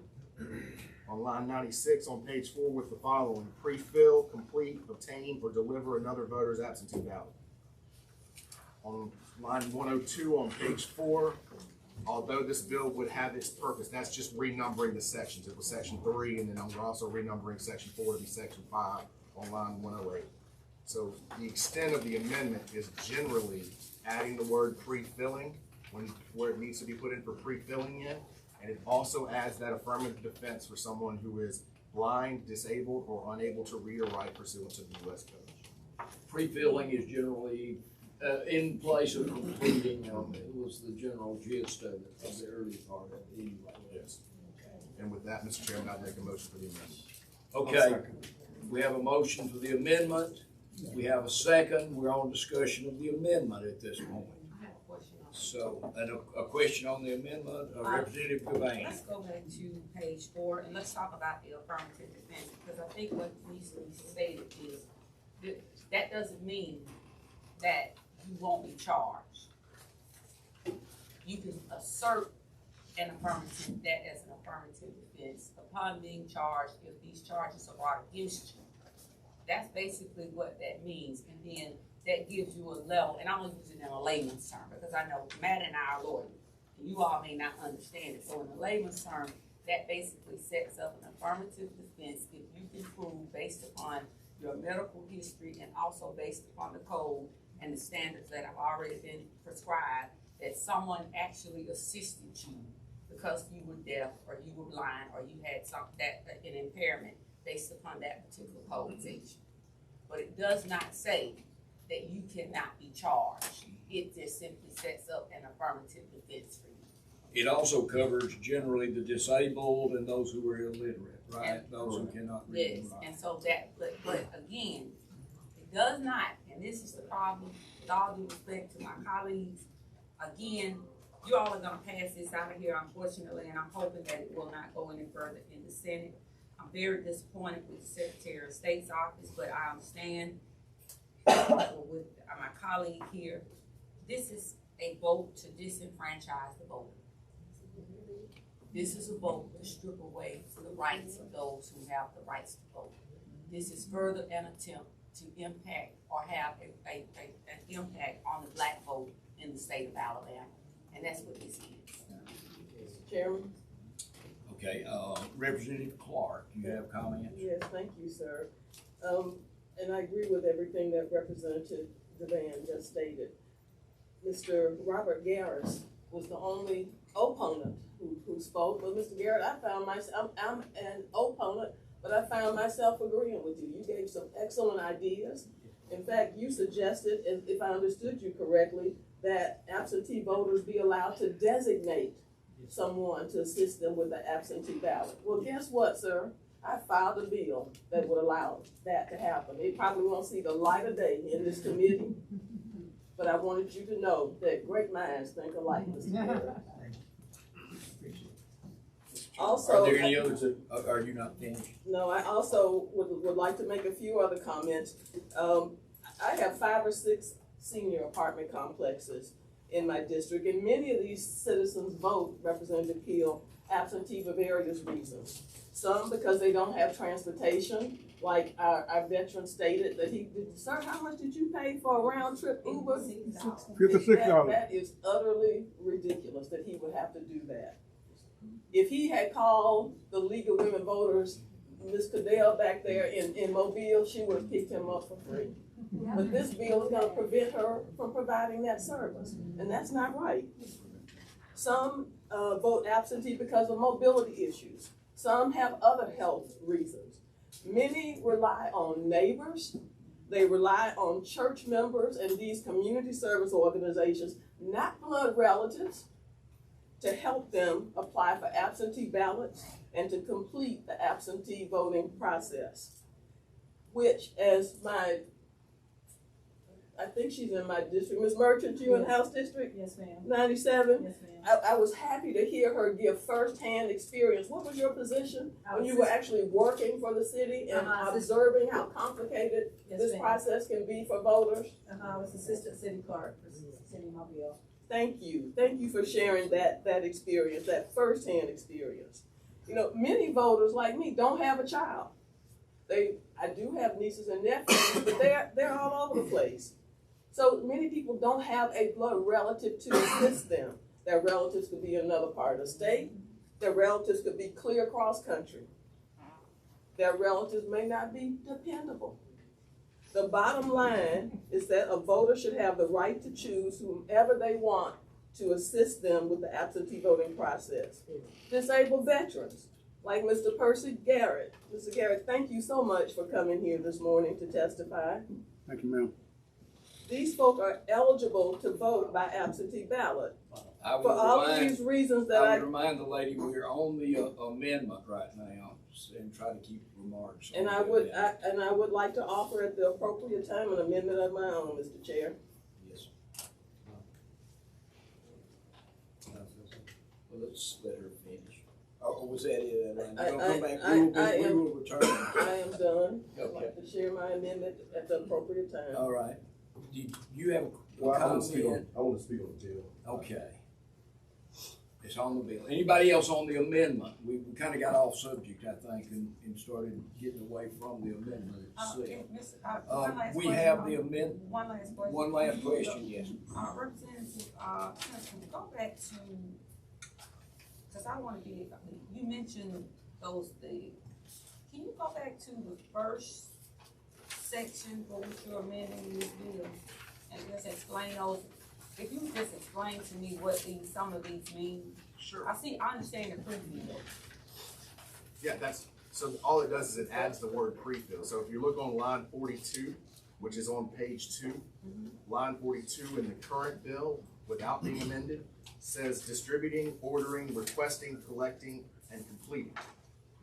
On line 96 on page 4 with the following: pre-fill, complete, obtain, or deliver another voter's absentee ballot. On line 102 on page 4, although this bill would have its purpose, that's just renumbering the sections. It was section 3, and then we're also renumbering section 4 to be section 5 on line 108. So the extent of the amendment is generally adding the word pre-filling where it needs to be put in for pre-filling in, and it also adds that affirmative defense for someone who is blind, disabled, or unable to read or write pursuant to the U.S. Code. Pre-filling is generally in place of completing. It was the general gist of it, of the early part of it anyway. Yes. And with that, Mr. Chairman, I'd make a motion for the amendment. Okay, we have a motion for the amendment. We have a second. We're on discussion of the amendment at this point. So, and a question on the amendment, Representative Cobain. Let's go back to page 4 and let's talk about the affirmative defense, because I think what needs to be stated is that doesn't mean that you won't be charged. You can assert an affirmative, that as an affirmative defense upon being charged if these charges are brought against you. That's basically what that means, and then that gives you a level, and I'm gonna use it in a layman's term because I know Matt and I are lawyers, and you all may not understand it. So in a layman's term, that basically sets up an affirmative defense if you can prove based upon your medical history and also based upon the code and the standards that have already been prescribed that someone actually assisted you because you were deaf or you were blind or you had an impairment based upon that particular code section. But it does not say that you cannot be charged. It just simply sets up an affirmative defense for you. It also covers generally the disabled and those who are illiterate, right? And those who cannot read and Yes, write. and so that, but again, it does not, and this is the problem, with all due respect to my colleagues, again, you all are gonna pass this out of here, unfortunately, and I'm hoping that it will not go any further in the Senate. I'm very disappointed with the Secretary of State's office, but I understand with my colleague here, this is a vote to disenfranchise the voter. This is a vote to strip away the rights of those who have the rights to vote. This is further an attempt to impact or have an impact on the black vote in the state of Alabama, and that's what this is. Mr. Chairman? Okay, Representative Clark, do you have comments? Yes, thank you, sir. And I agree with everything that Representative Devan just stated. Mr. Robert Garris was the only opponent who spoke. But Mr. Garrett, I found myself, I'm an opponent, but I found myself agreeing with you. You gave some excellent ideas. In fact, you suggested, if I understood you correctly, that absentee voters be allowed to designate someone to assist them with the absentee ballot. Well, guess what, sir? I filed a bill that would allow that to happen. It probably won't see the light of day in this committee, but I wanted you to know that great minds think alike, Mr. Garrett. Also, are there any others that, are you not finished? No, I also would like to make a few other comments. I have 5 or 6 senior apartment complexes in my district, and many of these citizens vote, Representative Peel, absentee for various reasons. Some because they don't have transportation, like our veteran stated that he did. Sir, how much did you pay for a round trip Uber? $56. That is utterly ridiculous that he would have to do that. If he had called the League of Women Voters, Ms. Cadell back there in Mobile, she would have picked him up for free. But this bill is gonna prevent her from providing that service, and that's not right. Some vote absentee because of mobility issues. Some have other health reasons. Many rely on neighbors. They rely on church members and these community service organizations, not blood relatives, to help them apply for absentee ballots and to complete the absentee voting process, which as I think she's in my district. Ms. Merchant, you in House District? Yes, ma'am. 97? Yes, ma'am. I was happy to hear her give firsthand experience. What was your position when you were actually working for the city and observing how complicated this process can be for voters? I was assistant city clerk for City of Mobile. Thank you. Thank you for sharing that experience, that firsthand experience. You know, many voters like me don't have a child. I do have nieces and nephews, but they're all over the place. So many people don't have a blood relative to assist them. Their relatives could be in another part of the state. Their relatives could be clear across country. Their relatives may not be dependable. The bottom line is that a voter should have the right to choose whomever they want to assist them with the absentee voting process. Disabled veterans, like Mr. Percy Garrett. Mr. Garrett, thank you so much for coming here this morning to testify. Thank you, ma'am. These folk are eligible to vote by absentee ballot. For all of these reasons that I would remind the lady we're on the amendment right now and try to keep remarks. And I would like to offer at the appropriate time an amendment of my own, Mr. Chair. Yes. Well, let's let her finish. Or was that it? We will return. I am done. Okay. I'd like to share my amendment at the appropriate time. All right. Do you have a Well, I want comment? to speak on the bill. Okay. It's on the bill. Anybody else on the amendment? We kind of got off subject, I think, and started getting away from the amendment itself. We have the amendment. One last question. One last question, yes. Representative, can we go back to, because I want to be, you mentioned those things. Can you go back to the first section for which you're amending this bill and just explain those? If you just explain to me what some of these mean. Sure. I understand the preview. Yeah, so all it does is it adds the word pre-fill. So if you look on line 42, which is on page 2, line 42 in the current bill, without being amended, says distributing, ordering, requesting, collecting, and completing.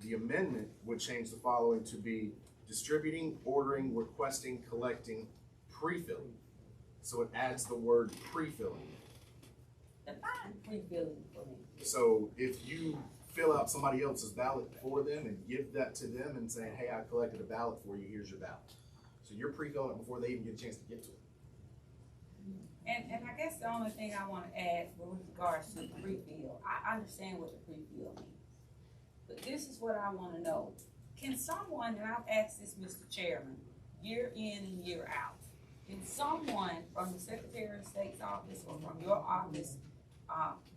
The amendment would change the following to be distributing, ordering, requesting, collecting, pre-filling. So it adds the word pre-filling. Define pre-filling for me. So if you fill out somebody else's ballot for them and give that to them and say, hey, I collected a ballot for you, here's your ballot. So you're pre-filling it before they even get a chance to get to it. And I guess the only thing I want to add with regards to the pre-fill, I understand what the pre-fill means. But this is what I want to know. Can someone, and I've asked this, Mr. Chairman, year in and year out, can someone from the Secretary of State's office or from your office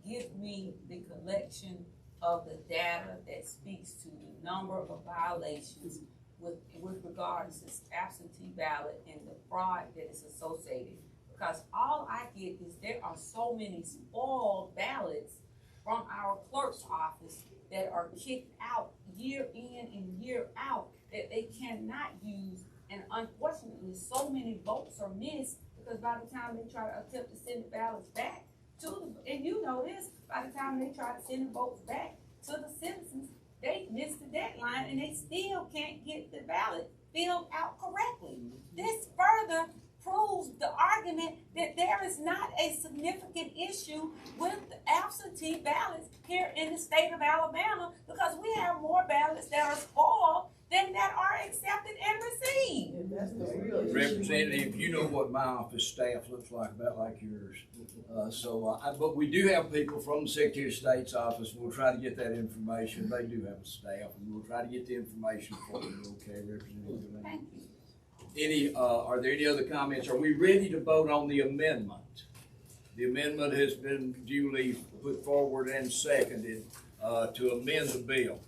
give me the collection of the data that speaks to the number of violations with regards to absentee ballot and the fraud that is associated? Because all I get is there are so many spoiled ballots from our clerk's office that are kicked out year in and year out that they cannot use. And unfortunately, so many votes are missed because by the time they try to attempt to send the ballots back to the, and you know this, by the time they try to send the votes back to the citizens, they miss the deadline and they still can't get the ballot filled out correctly. This further proves the argument that there is not a significant issue with the absentee ballots here in the state of Alabama because we have more ballots that are spoiled than that are accepted and received. Representative, you know what my office staff looks like, about like yours. But we do have people from the Secretary of State's office. We'll try to get that information. They do have a staff, and we'll try to get the information for you. Okay, Representative? Thank you. Are there any other comments? Are we ready to vote on the amendment? The amendment has been duly put forward and seconded to amend the bill.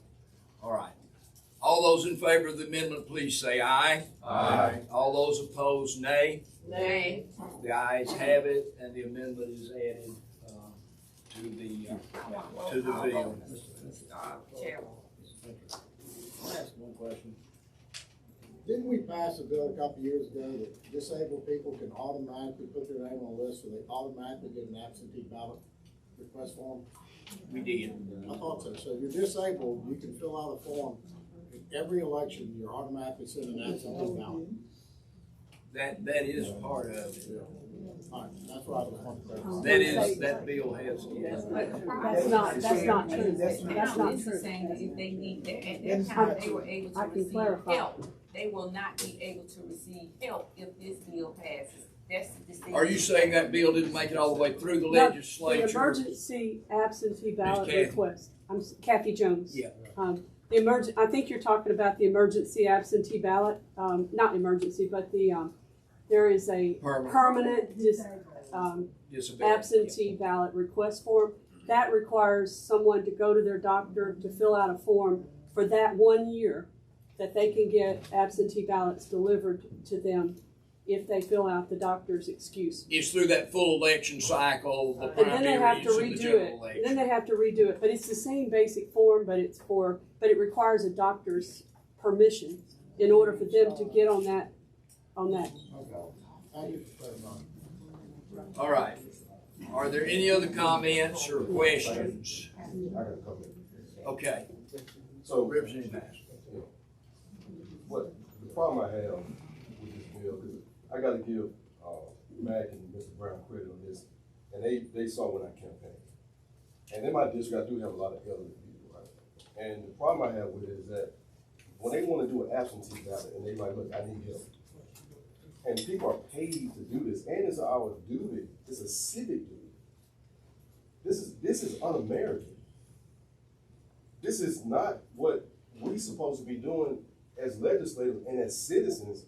All right. All those in favor of the amendment, please say aye. Aye. All those opposed, nay. Nay. The ayes have it, and the amendment is added to the bill. Chairman. I'll ask one question. Didn't we pass a bill a couple years ago that disabled people can automatically put their name on a list so they automatically get an absentee ballot request form? We did. I thought so. So if you're disabled, you can fill out a form. Every election, you're automatically sent an absentee ballot. That is part of it. All right, that's what I was wondering. That bill has. That's not true. That's not true. Saying that if they need that, at that time, they were able to receive help. They will not be able to receive help if this bill passes. That's the decision. Are you saying that bill didn't make it all the way through the No, legislature? The emergency absentee ballot Kathy. request. I'm Kathy Jones. Yeah. I think you're talking about the emergency absentee ballot. Not emergency, but there is a permanent absentee ballot request form. That requires someone to go to their doctor to fill out a form for that 1 year that they can get absentee ballots delivered to them if they fill out the doctor's excuse. It's through that full election cycle, the And then they have to primaries and the redo general it. election. Then they have to redo it, but it's the same basic form, but it requires a doctor's permission in order for them to get on that. Thank you for clarifying. All right. Are there any other comments or questions? I got a couple. Okay. So, Representative Nash. what the problem I have with this bill, because I got to give Mac and Mr. Brown credit on this, and they saw when I campaigned. And in my district, I do have a lot of elderly people, right? And the problem I have with it is that when they want to do an absentee ballot, and they might look, I need help. And people are paid to do this, and it's our duty. It's a civic duty. This is un-American. This is not what we're supposed to be doing as legislators and as citizens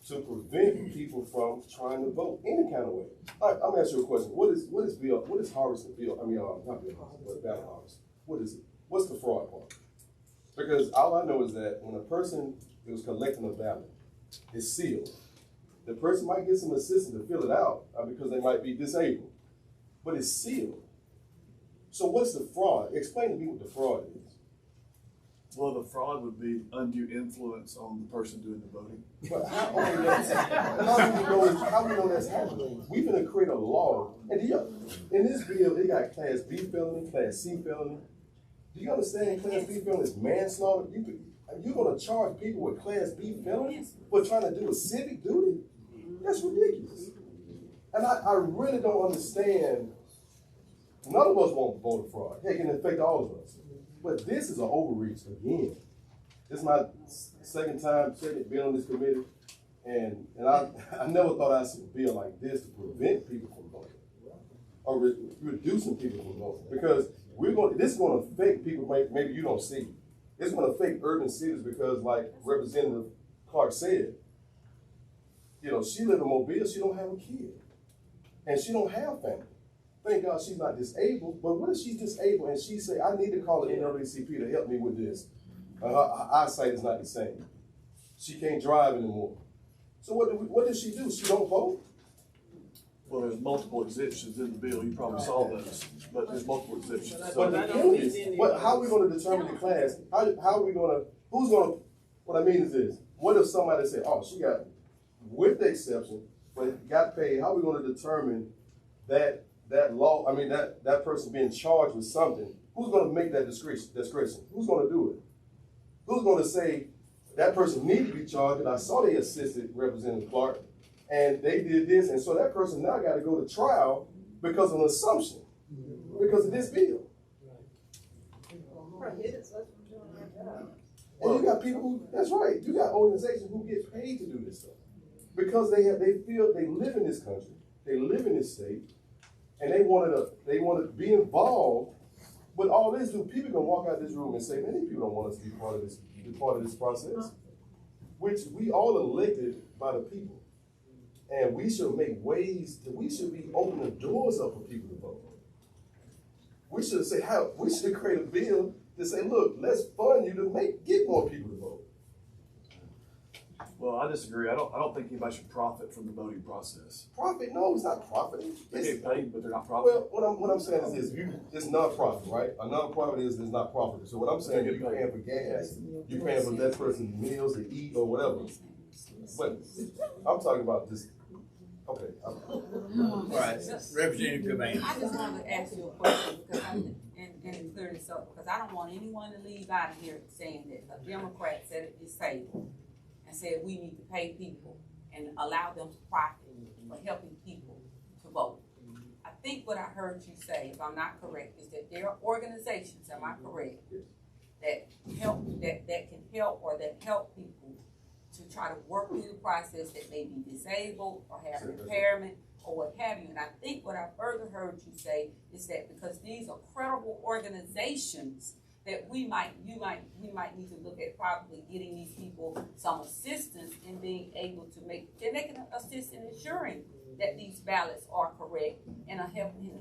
to prevent people from trying to vote any kind of way. All right, I'm gonna ask you a question. What is harvesting bill? I mean, not bill harvest, but ballot harvest. What is it? What's the fraud part? Because all I know is that when a person is collecting a ballot, it's sealed. The person might get some assistance to fill it out because they might be disabled, but it's sealed. So what's the fraud? Explain to me what the fraud is. Well, the fraud would be undue influence on the person doing the voting. But how do we know that's happening? We're going to create a law, and in this bill, they got Class B felony, Class C felony. Do you understand Class B felony is manslaughter? You're going to charge people with Class B felonies for trying to do a civic duty? That's ridiculous. And I really don't understand. None of us want voter fraud. It can affect all of us. But this is an overreach again. This is my second bill on this committee. And I never thought I'd see a bill like this to prevent people from voting or reducing people from voting. Because this is going to affect people maybe you don't see. It's going to affect urban cities because, like Representative Clark said, she lives in Mobile, she don't have a kid. And she don't have family. Thank God she's not disabled, but what if she's disabled and she say, I need to call the NAACP to help me with this. Her eyesight is not the same. She can't drive anymore. So what does she do? She don't vote? Well, there's multiple exemptions in the bill. You probably saw those, but there's multiple exemptions. But the thing is, how are we going to determine the class? How are we going to, what I mean is this. What if somebody said, oh, she got, with the exception, but got paid, how are we going to determine that that person being charged with something? Who's going to make that discretion? Who's going to do it? Who's going to say that person needs to be charged? And I saw they assisted Representative Clark, and they did this, and so that person now got to go to trial because of an assumption, because of this bill. And you got people who, that's right, you got organizations who get paid to do this stuff. Because they feel they live in this country, they live in this state, and they wanna be involved. But all this do, people can walk out this room and say, man, these people don't want us to be part of this process. Which we all elected by the people. And we should make ways that we should be opening the doors up for people to vote. We should say we should create a bill to say, look, let's fund you to get more people to vote. Well, I disagree. I don't think anybody should profit from the voting process. Profit? No, it's not profiting. They get paid, but they're not profiting. Well, what I'm saying is this: it's non-profit, right? A non-profit is not profit. So what I'm saying is you're paying for gas, you're paying for that person's meals to eat or whatever. But I'm talking about this. Okay. All right, Representative Command. I just wanted to ask you a question because and clear this up because I don't want anyone to leave out of here saying that a Democrat said it is safe and said we need to pay people and allow them to profit for helping people to vote. I think what I heard you say, if I'm not correct, is that there are organizations, am I correct, that can help or that help people to try to work through the process that may be disabled or have an impairment or what have you. And I think what I further heard you say is that because these are credible organizations that we might need to look at probably getting these people some assistance in being able to and they can assist in ensuring that these ballots are correct and are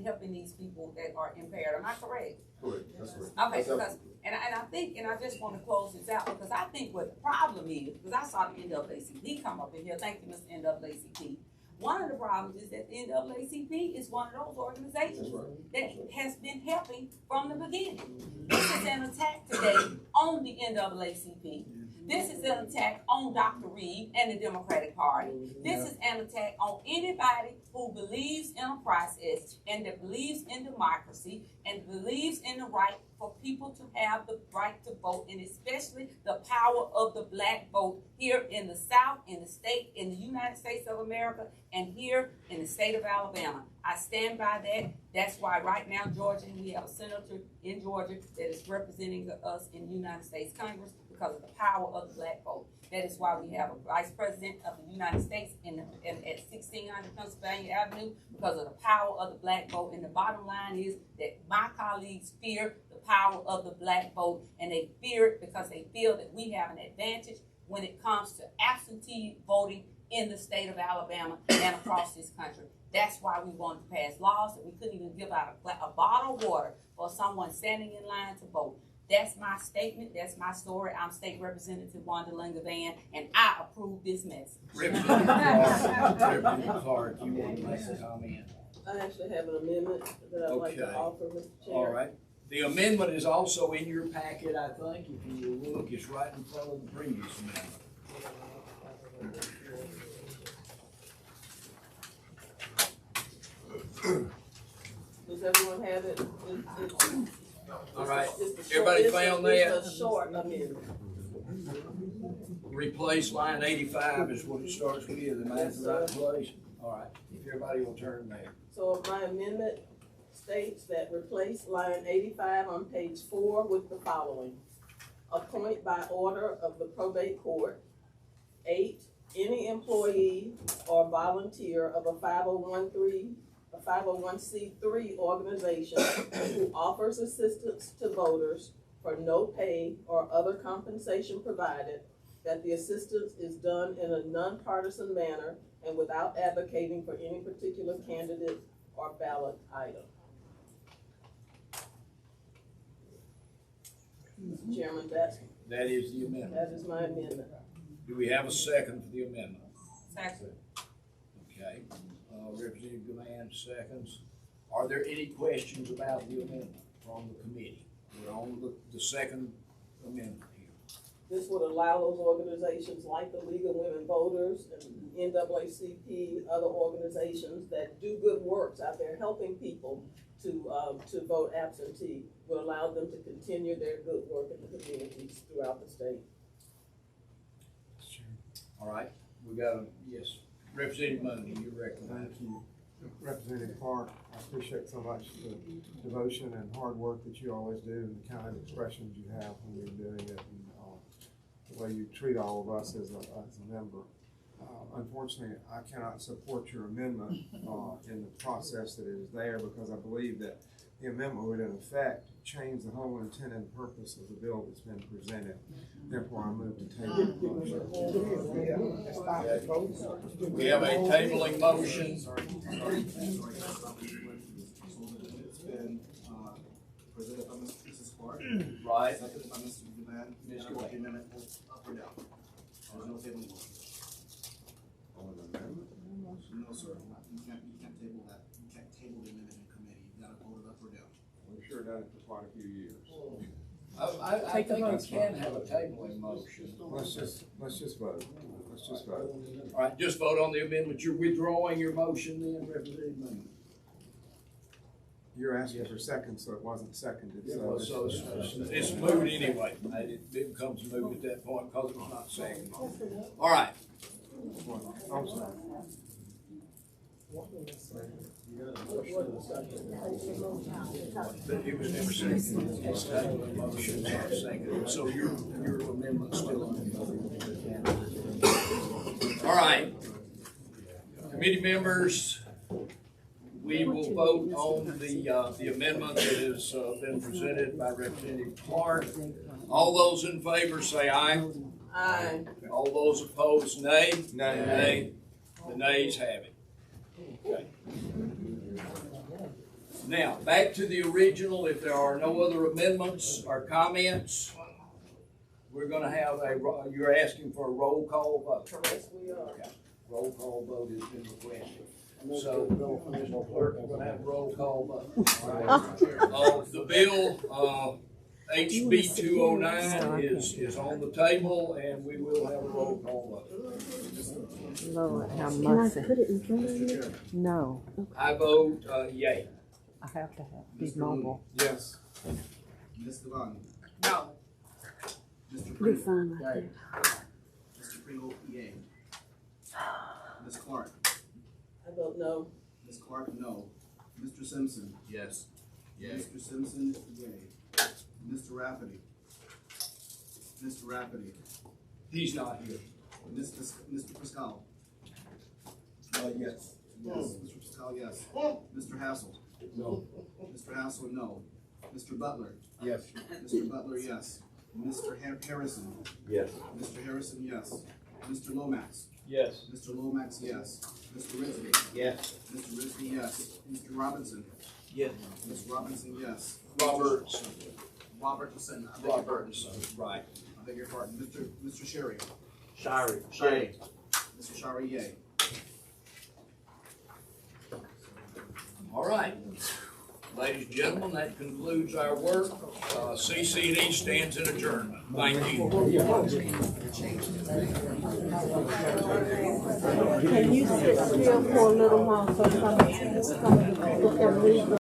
helping these people that are impaired. Am I correct? Correct. That's correct. Okay, because I think I just want to close this out because I think what the problem is, because I saw the NAACP come up in here. Thank you, Mr. NAACP. One of the problems is that the NAACP is one of those organizations that has been helping from the beginning. This is an attack today on the NAACP. This is an attack on Dr. Reed and the Democratic Party. This is an attack on anybody who believes in a process and that believes in democracy and believes in the right for people to have the right to vote, and especially the power of the black vote here in the South, in the state, in the United States of America, and here in the state of Alabama. I stand by that. That's why right now, Georgia, we have a senator in Georgia that is representing us in the United States Congress because of the power of the black vote. That is why we have a vice president of the United States at 1600 Pennsylvania Avenue because of the power of the black vote. And the bottom line is that my colleagues fear the power of the black vote, and they fear it because they feel that we have an advantage when it comes to absentee voting in the state of Alabama and across this country. That's why we wanted to pass laws that we couldn't even give out a bottle of water for someone standing in line to vote. That's my statement. That's my story. I'm State Representative Wanda Lingavan, and I approve this message. Representative Clark, you want to make a comment? I actually have an amendment that I'd like to offer, Mr. Chair. All right. The amendment is also in your packet, I think. If you will look, it's right in front of the previous amendment. Does everyone have it? All right. Everybody found that? It's a short amendment. Replace line 85 is what it starts with, and that's the right place. All right. If everybody will turn there. So my amendment states that replace line 85 on page 4 with the following. Appoint by order of the probate court. 8, any employee or volunteer of a 501c3 organization who offers assistance to voters for no pay or other compensation provided, that the assistance is done in a nonpartisan manner and without advocating for any particular candidate or ballot item. Mr. Chairman, that is the amendment. That is my amendment. Do we have a second for the amendment? Second. Okay. Representative Gavan seconds. Are there any questions about the amendment from the committee? We're on the second amendment here. This would allow those organizations like the League of Women Voters and NAACP, other organizations that do good works out there helping people to vote absentee, would allow them to continue their good work in the communities throughout the state. All right. We got yes. Representative Mundy, you recommend. Thank you. Representative Clark, I appreciate so much the devotion and hard work that you always do and the kind expressions you have when you're doing it and the way you treat all of us as a member. Unfortunately, I cannot support your amendment in the process that is there, because I believe that the amendment would in effect change the whole intent and purpose of the bill that's been presented. Therefore, I move to table the motion. We have a tabling motion. It's been presented by Mrs. Clark. Right. Seconded by Mr. Demand. Ms. The Clark. amendment up or down? There's no tabling motion. No, sir, you can't table that. You can't table the amendment in committee. You gotta vote it up or down. We've sure done it for quite a few years. I think you can have a tabling motion. Let's just vote. Let's just vote. All right, just vote on the amendment. You're withdrawing your motion then, Representative Moon? You're asking for second, so it wasn't seconded, So it's moot anyway. It becomes moot at that point because it was not seconded. All right. I'm sorry. But it was never seconded. It's tabling motion, not seconded. So your amendment's still on the vote. All right. Committee members, we will vote on the amendment that has been presented by Representative Clark. All those in favor say aye. Aye. All those opposed, nay. Nay. Nay. The nays have it. Okay. Now, back to the original. If there are no other amendments or comments, we're gonna have you're asking for a roll call vote. Yes, we are. Okay. Roll call vote has been requested. So, Commissioner Clerk, we're gonna have a roll call vote. The bill, HB 209 is on the table, and we will have a roll call vote. Lord, how much? Can I put it in front of you? No. I vote yay. I have to be mobile. Yes. Ms. Devon. No. Mr. Be Pringle. fine right there. Mr. Pringle, yay. Ms. Clark. I vote no. Ms. Clark, no. Mr. Simpson. Yes. Yay. Mr. Simpson, yay. Mr. Rafferty. Mr. Rafferty. He's not here. Mr. Pascal. Yes. Yes. Mr. Pascal, yes. Mr. Hassel. No. Mr. Hassel, no. Mr. Butler. Yes. Mr. Butler, yes. Mr. Harrison. Yes. Mr. Harrison, yes. Mr. Lomax. Yes. Mr. Lomax, yes. Mr. Risley. Yes. Mr. Risley, yes. Mr. Robinson. Yes. Ms. Robinson, yes. Robertson. Robertson. Robertson, right. I beg your pardon. Mr. Sherry. Shirey. Yay. Mr. Shari, yay. All right. Ladies and gentlemen, that concludes our work. CC&E stands in adjournment. Thank you. Can you sit still for a little while so somebody can read the